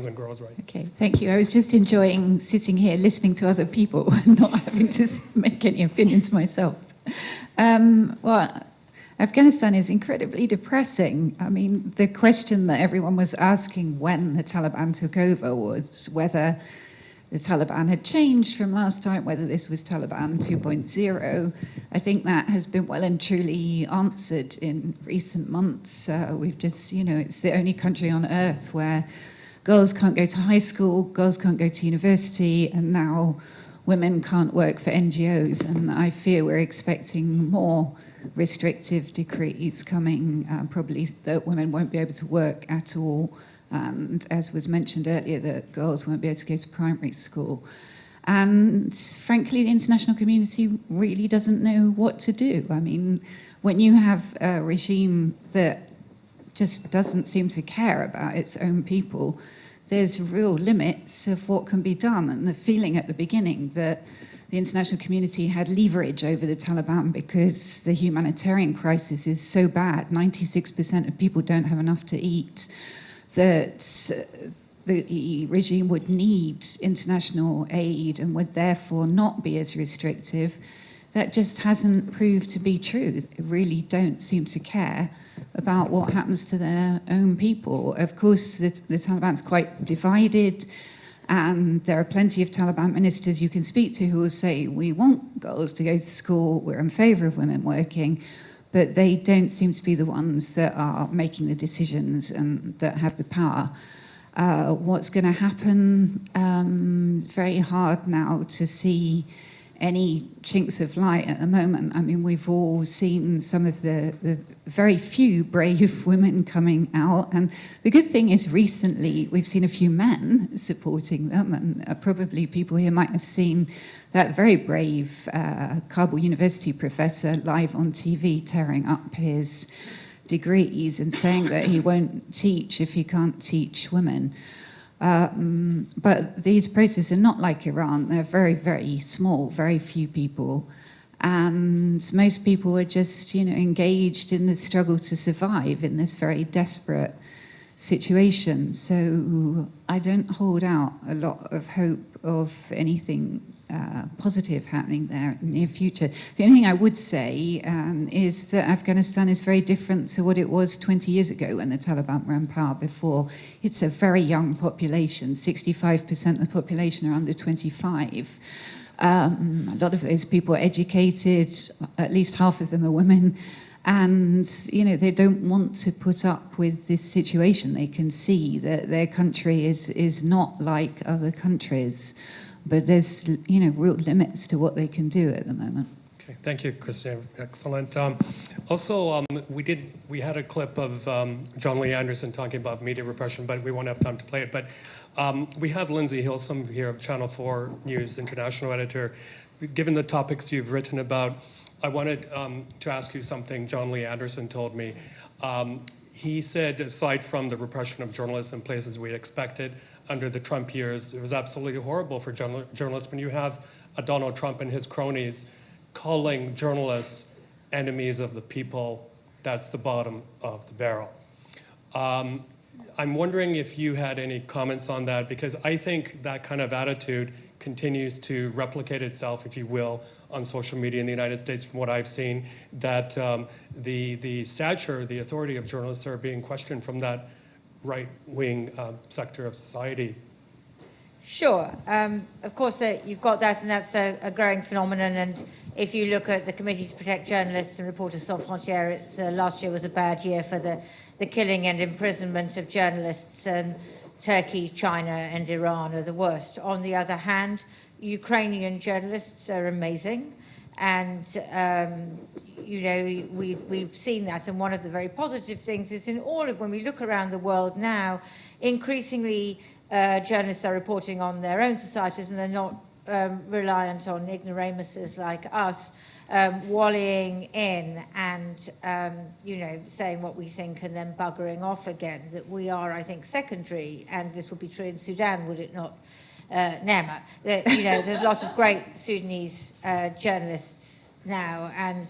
Speaker 2: and girls' rights.
Speaker 10: Okay, thank you. I was just enjoying sitting here listening to other people and not having to make any opinions myself. Afghanistan is incredibly depressing. The question that everyone was asking when the Taliban took over was whether the Taliban had changed from last time, whether this was Taliban 2.0. I think that has been well and truly answered in recent months. We've just, it's the only country on earth where girls can't go to high school, girls can't go to university, and now women can't work for NGOs. And I fear we're expecting more restrictive decrees coming, probably that women won't be able to work at all, and as was mentioned earlier, that girls won't be able to go to primary school. And frankly, the international community really doesn't know what to do. I mean, when you have a regime that just doesn't seem to care about its own people, there's real limits of what can be done. And the feeling at the beginning that the international community had leverage over the Taliban because the humanitarian crisis is so bad, 96% of people don't have enough to eat, that the regime would need international aid and would therefore not be as restrictive. That just hasn't proved to be true. They really don't seem to care about what happens to their own people. Of course, the Taliban's quite divided, and there are plenty of Taliban ministers you can speak to who will say, we want girls to go to school, we're in favour of women working, but they don't seem to be the ones that are making the decisions and that have the power. What's going to happen? Very hard now to see any chinks of light at the moment. I mean, we've all seen some of the very few brave women coming out. And the good thing is recently we've seen a few men supporting them. And probably people here might have seen that very brave Kabul University professor live on TV tearing up his degrees and saying that he won't teach if he can't teach women. But these processes are not like Iran. They're very, very small, very few people. And most people are just, engaged in the struggle to survive in this very desperate situation. So I don't hold out a lot of hope of anything positive happening there in the near future. The only thing I would say is that Afghanistan is very different to what it was 20 years ago when the Taliban were in power before. It's a very young population. 65% of the population are under 25. A lot of those people are educated, at least half of them are women, and they don't want to put up with this situation. They can see that their country is not like other countries. But there's, real limits to what they can do at the moment.
Speaker 2: Okay, thank you, Christina. Excellent. Also, we had a clip of John Lee Anderson talking about media repression, but we won't have time to play it. But we have Lindsay Hilsum here of Channel 4 News International Editor. Given the topics you've written about, I wanted to ask you something John Lee Anderson told me. He said, aside from the repression of journalists in places we'd expected, under the Trump years, it was absolutely horrible for journalists when you have a Donald Trump and his cronies calling journalists enemies of the people. That's the bottom of the barrel. I'm wondering if you had any comments on that, because I think that kind of attitude continues to replicate itself, if you will, on social media in the United States, from what I've seen, that the stature, the authority of journalists are being questioned from that right-wing sector of society.
Speaker 11: Sure. Of course, you've got that, and that's a growing phenomenon. And if you look at the Committee to Protect Journalists and Reporters Sans Frontières, last year was a bad year for the killing and imprisonment of journalists. Turkey, China, and Iran are the worst. On the other hand, Ukrainian journalists are amazing. And, we've seen that. And one of the very positive things is when we look around the world now, increasingly journalists are reporting on their own societies, and they're not reliant on ignoramuses like us, wallying in and, saying what we think and then buggering off again. That we are, I think, secondary, and this would be true in Sudan, would it not? Nema. There's lots of great Sudanese journalists now, and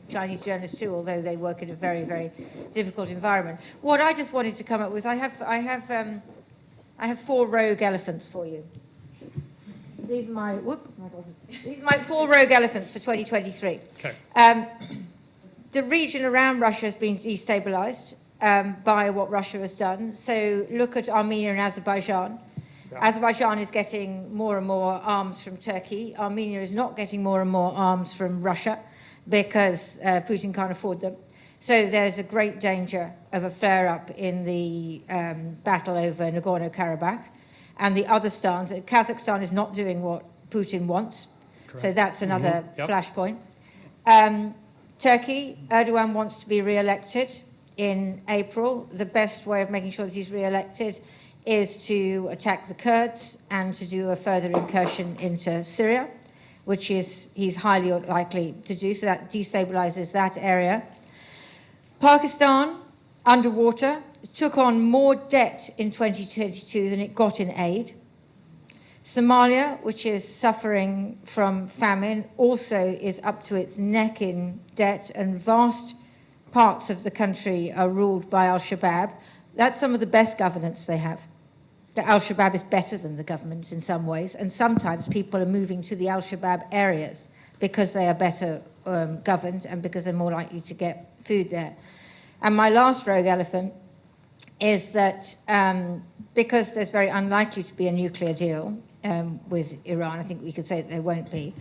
Speaker 11: Chinese journalists too, although they work in a very, very difficult environment. What I just wanted to come up with, I have 4 rogue elephants for you. These are my these are my 4 rogue elephants for 2023.
Speaker 2: Okay.
Speaker 11: The region around Russia has been destabilized by what Russia has done. So look at Armenia and Azerbaijan. Azerbaijan is getting more and more arms from Turkey. Armenia is not getting more and more arms from Russia because Putin can't afford them. So there's a great danger of a flare-up in the battle over Nagorno-Karabakh. And the other stans, Kazakhstan is not doing what Putin wants. Correct. So that's another flashpoint. Turkey, Erdogan wants to be re-elected in April. The best way of making sure that he's re-elected is to attack the Kurds and to do a further incursion into Syria, which he's highly likely to do, so that destabilizes that area. Pakistan, underwater, took on more debt in 2022 than it got in aid. Somalia, which is suffering from famine, also is up to its neck in debt, and vast parts of the country are ruled by al-Shabaab. That's some of the best governance they have. The al-Shabaab is better than the governments in some ways, and sometimes people are moving to the al-Shabaab areas because they are better governed and because they're more likely to get food there. And my last rogue elephant is that because there's very unlikely to be a nuclear deal with Iran, I think we could say that there won't be,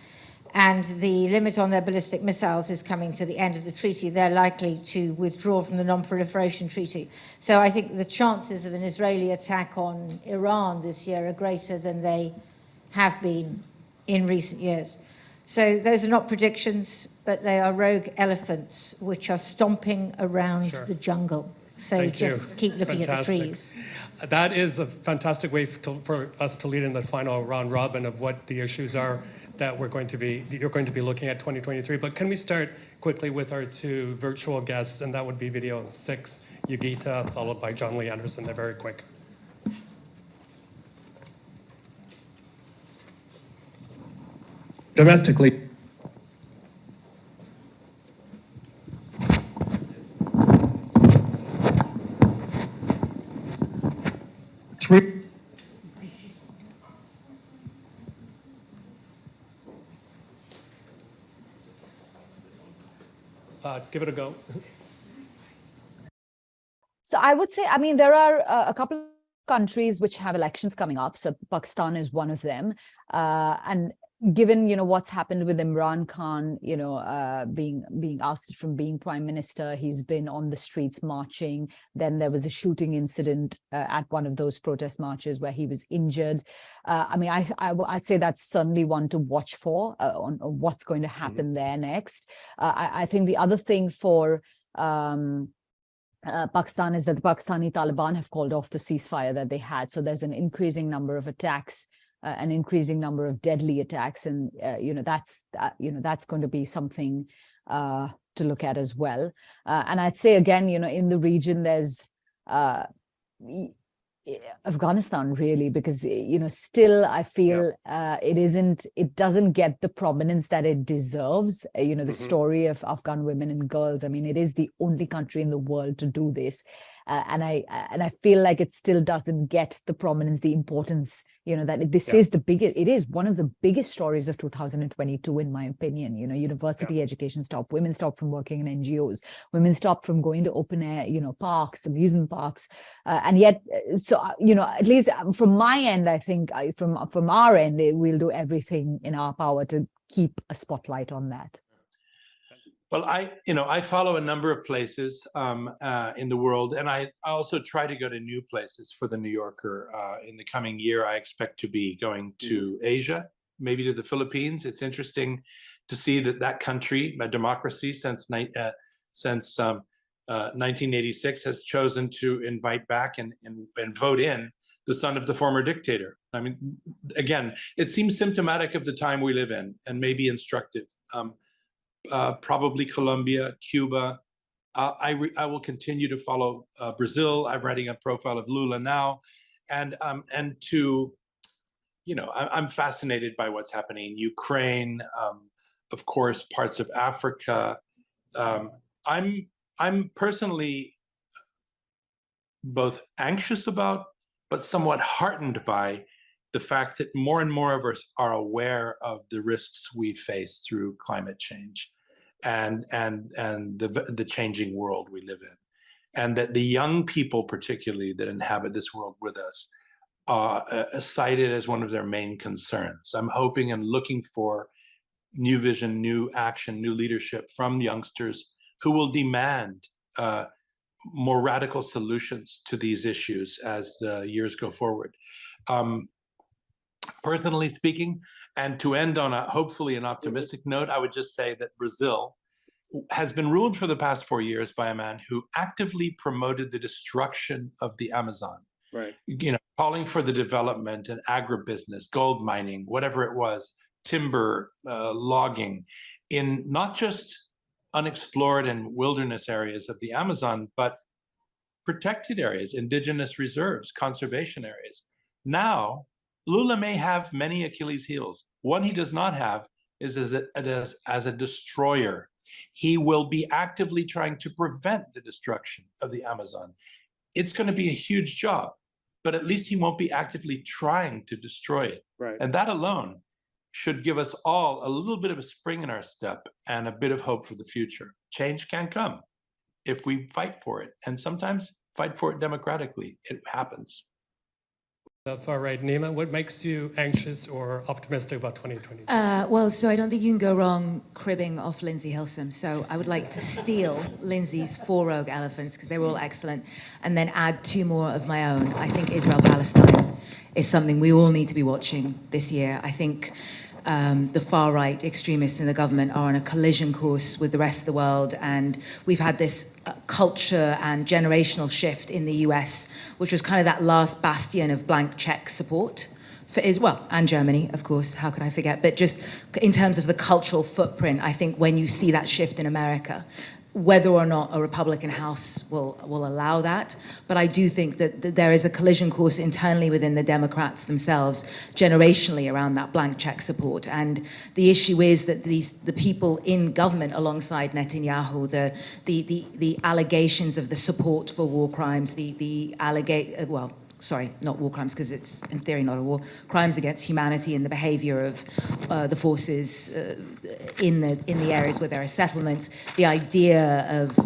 Speaker 11: and the limit on their ballistic missiles is coming to the end of the treaty, they're likely to withdraw from the non-proliferation treaty. So I think the chances of an Israeli attack on Iran this year are greater than they have been in recent years. So those are not predictions, but they are rogue elephants which are stomping around the jungle. So just keep looking at the trees.
Speaker 2: That is a fantastic way for us to lead in the final round robin of what the issues are that you're going to be looking at 2023. But can we start quickly with our two virtual guests, and that would be video 6, Yogita, followed by John Lee Anderson. They're very quick. Domestically, give it a go.
Speaker 7: So I would say, I mean, there are a couple of countries which have elections coming up. So Pakistan is one of them. And given, what's happened with Imran Khan, being ousted from being prime minister, he's been on the streets marching. Then there was a shooting incident at one of those protest marches where he was injured. I mean, I'd say that's certainly one to watch for on what's going to happen there next. I think the other thing for Pakistan is that the Pakistani Taliban have called off the ceasefire that they had. So there's an increasing number of attacks, an increasing number of deadly attacks, and that's going to be something to look at as well. And I'd say again, in the region, there's Afghanistan really, because still I feel it doesn't get the prominence that it deserves. The story of Afghan women and girls. I mean, it is the only country in the world to do this. And I feel like it still doesn't get the prominence, the importance, that this is the biggest, it is one of the biggest stories of 2022, in my opinion. University education stopped, women stopped from working in NGOs, women stopped from going to open air, parks, amusement parks. And yet, so, at least from my end, I think from our end, we'll do everything in our power to keep a spotlight on that.
Speaker 8: Well, I follow a number of places in the world, and I also try to go to new places for the New Yorker. In the coming year, I expect to be going to Asia, maybe to the Philippines. It's interesting to see that country, a democracy since 1986, has chosen to invite back and vote in the son of the former dictator. I mean, again, it seems symptomatic of the time we live in, and maybe instructive. Probably Colombia, Cuba. I will continue to follow Brazil. I'm writing a profile of Lula now, and to, I'm fascinated by what's happening in Ukraine, of course, parts of Africa. I'm personally both anxious about, but somewhat heartened by the fact that more and more of us are aware of the risks we face through climate change and the changing world we live in. And that the young people, particularly, that inhabit this world with us, are cited as one of their main concerns. I'm hoping and looking for new vision, new action, new leadership from youngsters who will demand more radical solutions to these issues as the years go forward. Personally speaking, and to end on hopefully an optimistic note, I would just say that Brazil has been ruled for the past 4 years by a man who actively promoted the destruction of the Amazon.
Speaker 2: Right.
Speaker 8: Calling for the development and agribusiness, gold mining, whatever it was, timber, logging, in not just unexplored and wilderness areas of the Amazon, but protected areas, indigenous reserves, conservation areas. Now, Lula may have many Achilles heels. One he does not have is as a destroyer. He will be actively trying to prevent the destruction of the Amazon. It's going to be a huge job, but at least he won't be actively trying to destroy it.
Speaker 2: Right.
Speaker 8: And that alone should give us all a little bit of a spring in our step and a bit of hope for the future. Change can come if we fight for it, and sometimes fight for it democratically. It happens.
Speaker 2: The far right, Nima, what makes you anxious or optimistic about 2022?
Speaker 5: Well, so I don't think you can go wrong cribbing off Lindsay Hilsum. So I would like to steal Lindsay's 4 rogue elephants, because they were all excellent, and then add 2 more of my own. I think Israel-Palestine is something we all need to be watching this year. I think the far-right extremists in the government are on a collision course with the rest of the world, and we've had this culture and generational shift in the US, which was kind of that last bastion of blank check support for Israel, and Germany, of course, how could I forget? But just in terms of the cultural footprint, I think when you see that shift in America, whether or not a Republican House will allow that. But I do think that there is a collision course internally within the Democrats themselves, generationally, around that blank check support. And the issue is that the people in government alongside Netanyahu, the allegations of the support for war crimes, not war crimes, because it's in theory not a war, crimes against humanity and the behavior of the forces in the areas where there are settlements, the idea of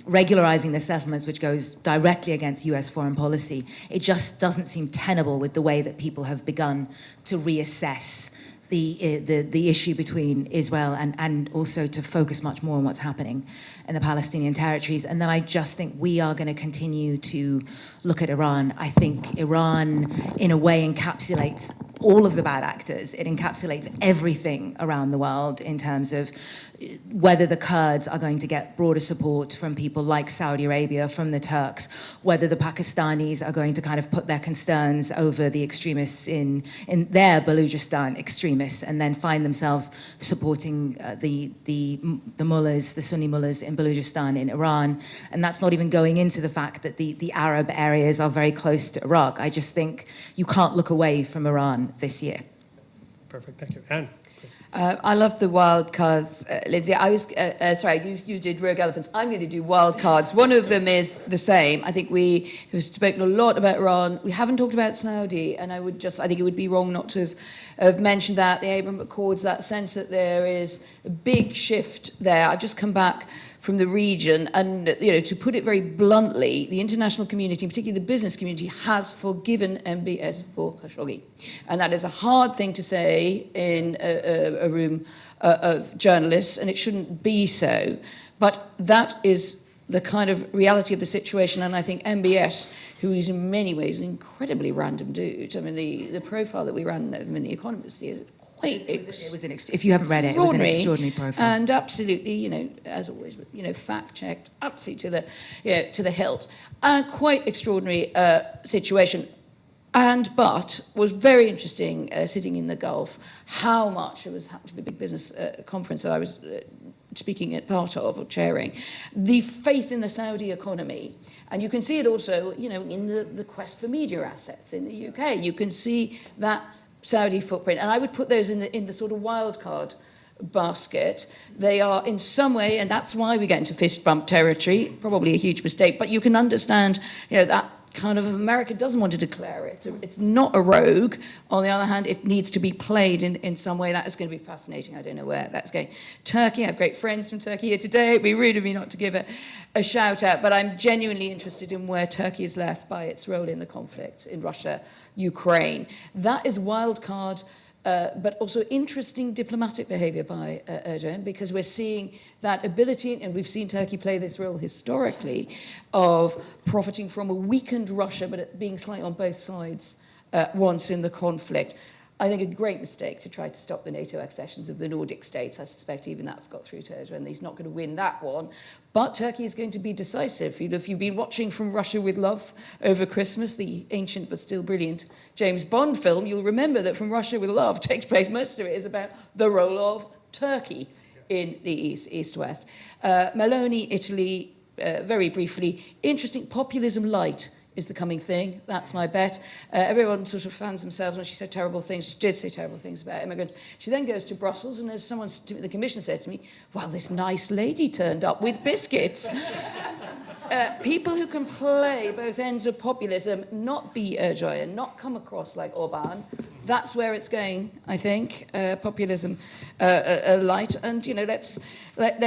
Speaker 5: regularizing the settlements, which goes directly against US foreign policy, it just doesn't seem tenable with the way that people have begun to reassess the issue between Israel and also to focus much more on what's happening in the Palestinian territories. And then I just think we are going to continue to look at Iran. I think Iran, in a way, encapsulates all of the bad actors. It encapsulates everything around the world in terms of whether the Kurds are going to get broader support from people like Saudi Arabia, from the Turks, whether the Pakistanis are going to kind of put their concerns over the extremists in their Baluchistan extremists, and then find themselves supporting the mullahs, the Sunni mullahs in Baluchistan in Iran. And that's not even going into the fact that the Arab areas are very close to Iraq. I just think you can't look away from Iran this year.
Speaker 2: Perfect, thank you. Anne?
Speaker 3: I love the wild cards, Lindsay. I was sorry, you did rogue elephants. I'm going to do wild cards. One of them is the same. I think we have spoken a lot about Iran. We haven't talked about Saudi, and I think it would be wrong not to have mentioned that, the Abraham Accords, that sense that there is a big shift there. I've just come back from the region, and to put it very bluntly, the international community, particularly the business community, has forgiven MBS for Khashoggi, and that is a hard thing to say in a room of journalists, and it shouldn't be so. But that is the kind of reality of the situation, and I think MBS, who is in many ways an incredibly random dude. I mean, the profile that we ran of him in The Economist is quite
Speaker 5: if you haven't read it, it was an extraordinary profile.
Speaker 3: And absolutely, as always, fact-checked, absolutely to the hilt. And quite extraordinary situation. But was very interesting sitting in the Gulf, how much it happened to be a big business conference that I was speaking at part of or chairing, the faith in the Saudi economy. And you can see it also, in the quest for media assets in the UK. You can see that Saudi footprint, and I would put those in the sort of wild card basket. They are in some way, and that's why we get into fist bump territory, probably a huge mistake, but you can understand, that kind of America doesn't want to declare it. It's not a rogue. On the other hand, it needs to be played in some way. That is going to be fascinating. I don't know where that's going. Turkey, I have great friends from Turkey here today. It'd be rude of me not to give a shout out, but I'm genuinely interested in where Turkey is left by its role in the conflict in Russia, Ukraine. That is wild card, but also interesting diplomatic behavior by Erdogan, because we're seeing that ability, and we've seen Turkey play this role historically, of profiting from a weakened Russia, but it being slightly on both sides once in the conflict. I think a great mistake to try to stop the NATO accessions of the Nordic states. I suspect even that's got through to Erdogan. He's not going to win that one. But Turkey is going to be decisive. You know, if you've been watching From Russia with Love over Christmas, the ancient but still brilliant James Bond film, you'll remember that From Russia with Love takes place, most of it is about the role of Turkey in the East-West. Meloni, Italy, very briefly, interesting, populism light is the coming thing. That's my bet. Everyone sort of fans themselves when she said terrible things. She did say terrible things about immigrants. She then goes to Brussels, and as someone, the commission said to me, well, this nice lady turned up with biscuits. People who can play both ends of populism, not be Erdogan, not come across like Orban, that's where it's going, I think, populism light. And, you know, let's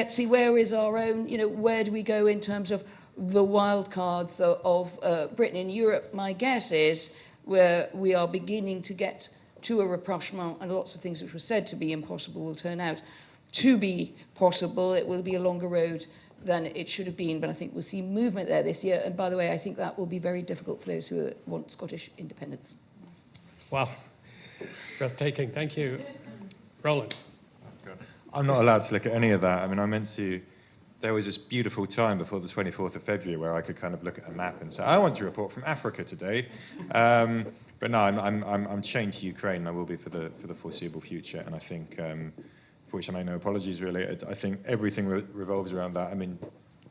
Speaker 3: see where is our own, you know, where do we go in terms of the wild cards of Britain in Europe. My guess is where we are beginning to get to a rapprochement, and lots of things which were said to be impossible will turn out to be possible. It will be a longer road than it should have been, but I think we'll see movement there this year. And by the way, I think that will be very difficult for those who want Scottish independence.
Speaker 2: Wow, breathtaking. Thank you. Roland.
Speaker 4: I'm not allowed to look at any of that. I mean, I meant to. There was this beautiful time before the 24th of February where I could kind of look at a map and say, I want to report from Africa today. But no, I'm chained to Ukraine, and I will be for the foreseeable future. And I think, for which I make no apologies, really. I think everything revolves around that. I mean,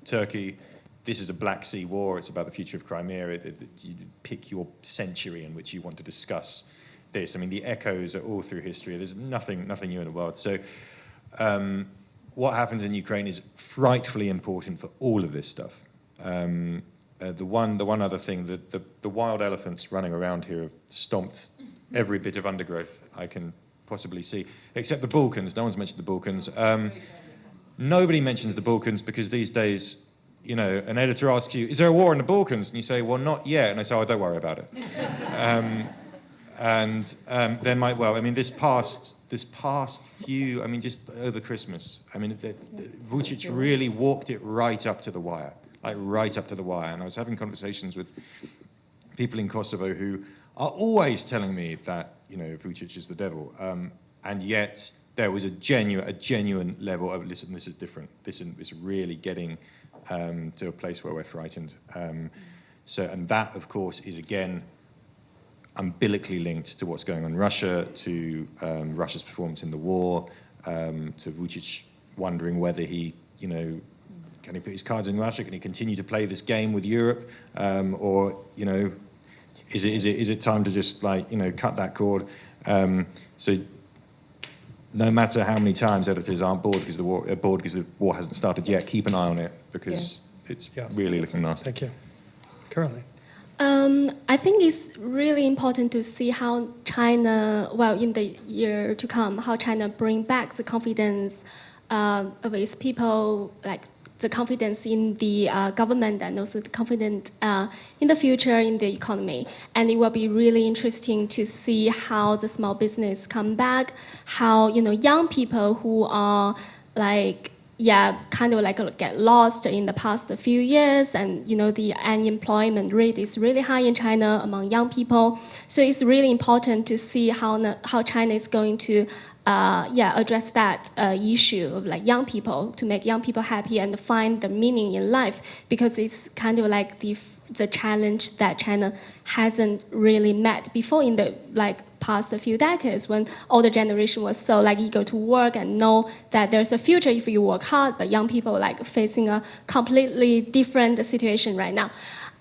Speaker 4: Turkey, this is a Black Sea war. It's about the future of Crimea. You pick your century in which you want to discuss this. I mean, the echoes are all through history. There's nothing new in the world. So what happens in Ukraine is frightfully important for all of this stuff. The one other thing, the wild elephants running around here have stomped every bit of undergrowth I can possibly see, except the Balkans. No one's mentioned the Balkans. Nobody mentions the Balkans because these days, you know, an editor asks you, is there a war in the Balkans? And you say, well, not yet. And they say, oh, don't worry about it. There might well, I mean, this past few, I mean, just over Christmas, I mean, Vucic really walked it right up to the wire, like right up to the wire. And I was having conversations with people in Kosovo who are always telling me that, you know, Vucic is the devil. And yet there was a genuine level of, listen, this is different. This is really getting to a place where we're frightened. And that, of course, is again, umbilically linked to what's going on in Russia, to Russia's performance in the war, to Vucic wondering whether he, you know, can he put his cards in Russia? Can he continue to play this game with Europe, or, you know, is it time to just, like, you know, cut that cord? So no matter how many times editors aren't bored because the war hasn't started yet, keep an eye on it because it's really looking nasty.
Speaker 2: Thank you. Currently.
Speaker 6: I think it's really important to see how China, well, in the year to come, how China bring back the confidence of its people, like the confidence in the government and also the confidence in the future in the economy. And it will be really interesting to see how the small business come back, how, you know, young people who are like, kind of like get lost in the past few years, and you know the unemployment rate is really high in China among young people. So it's really important to see how China is going to address that issue of like young people, to make young people happy and find the meaning in life, because it's kind of like the challenge that China hasn't really met before in the past few decades, when older generation was so eager to work and know that there's a future if you work hard, but young people facing a completely different situation right now.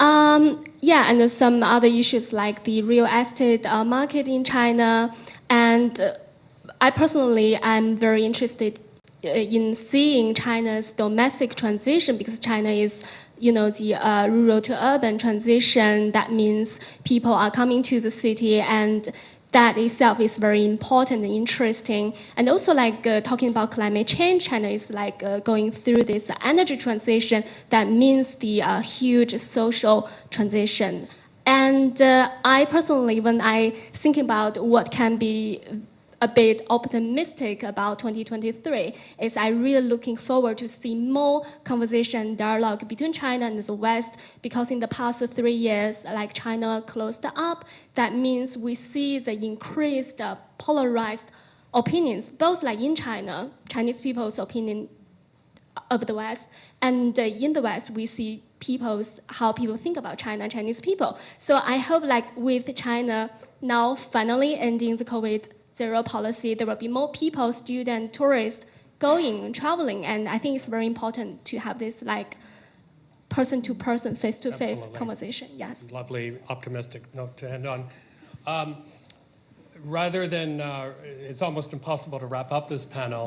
Speaker 6: And some other issues like the real estate market in China. And I personally am very interested in seeing China's domestic transition, because China is, the rural to urban transition. That means people are coming to the city, and that itself is very important and interesting. And also talking about climate change, China is going through this energy transition that means the huge social transition. And I personally, when I think about what can be a bit optimistic about 2023 is I really looking forward to see more conversation, dialogue between China and the West, because in the past 3 years, like China closed up, that means we see the increased polarized opinions, both like in China, Chinese people's opinion of the West, and in the West, we see how people think about China, Chinese people. So I hope like with China now finally ending the COVID-0 policy, there will be more people, students, tourists, going, traveling, and I think it's very important to have this like person-to-person, face-to-face
Speaker 2: Absolutely.
Speaker 6: Conversation, yes.
Speaker 2: Lovely, optimistic note to end on. Rather than, it's almost impossible to wrap up this panel,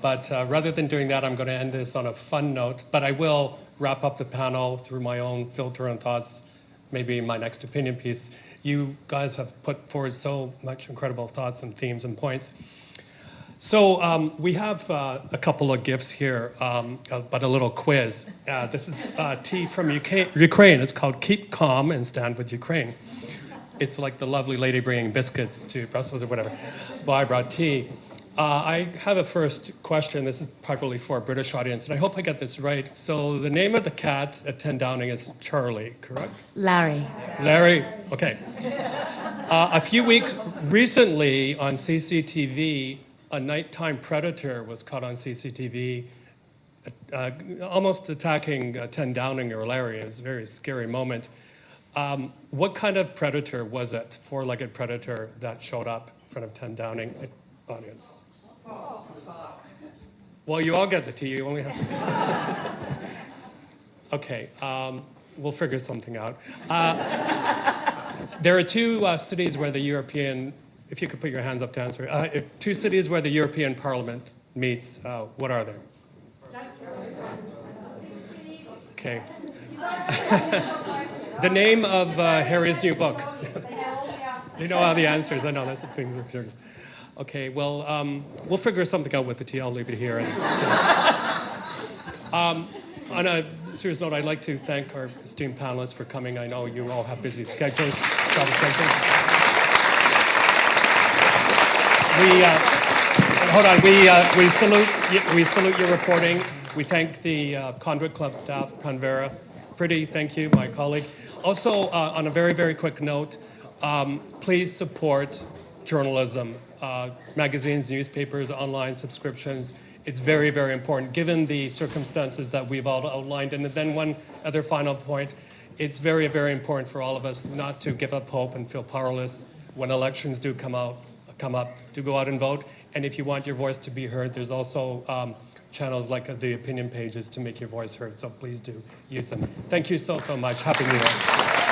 Speaker 2: but rather than doing that, I'm going to end this on a fun note, but I will wrap up the panel through my own filter and thoughts, maybe in my next opinion piece. You guys have put forward so much incredible thoughts and themes and points. So we have a couple of gifts here, but a little quiz. This is tea from Ukraine. It's called Keep Calm and Stand with Ukraine. It's like the lovely lady bringing biscuits to Brussels or whatever. But I brought tea. I have a first question. This is probably for a British audience, and I hope I get this right. So the name of the cat at 10 Downing is Charlie, correct?
Speaker 5: Larry.
Speaker 2: Larry, okay. A few weeks recently on CCTV, a nighttime predator was caught on CCTV almost attacking 10 Downing or Larry. It was a very scary moment. What kind of predator was it, four-legged predator that showed up in front of 10 Downing audience? Well, you all get the tea, you only have to. Okay, we'll figure something out. There are two cities where the European, if you could put your hands up to answer, two cities where the European Parliament meets, what are they? Okay. The name of Harry's new book. You know all the answers. I know that's the thing. Okay, well, we'll figure something out with the tea. I'll leave it here. On a serious note, I'd like to thank our esteemed panelists for coming. I know you all have busy schedules, travel schedules. Hold on. We salute your reporting. We thank the Conduit Club staff, Pranvera. Pretty, thank you, my colleague. Also, on a very, very quick note, please support journalism, magazines, newspapers, online subscriptions. It's very, very important, given the circumstances that we've all outlined. And then one other final point, it's very, very important for all of us not to give up hope and feel powerless when elections do come up, to go out and vote. And if you want your voice to be heard, there's also channels like the opinion pages to make your voice heard. So please do use them. Thank you so, so much. Happy New Year.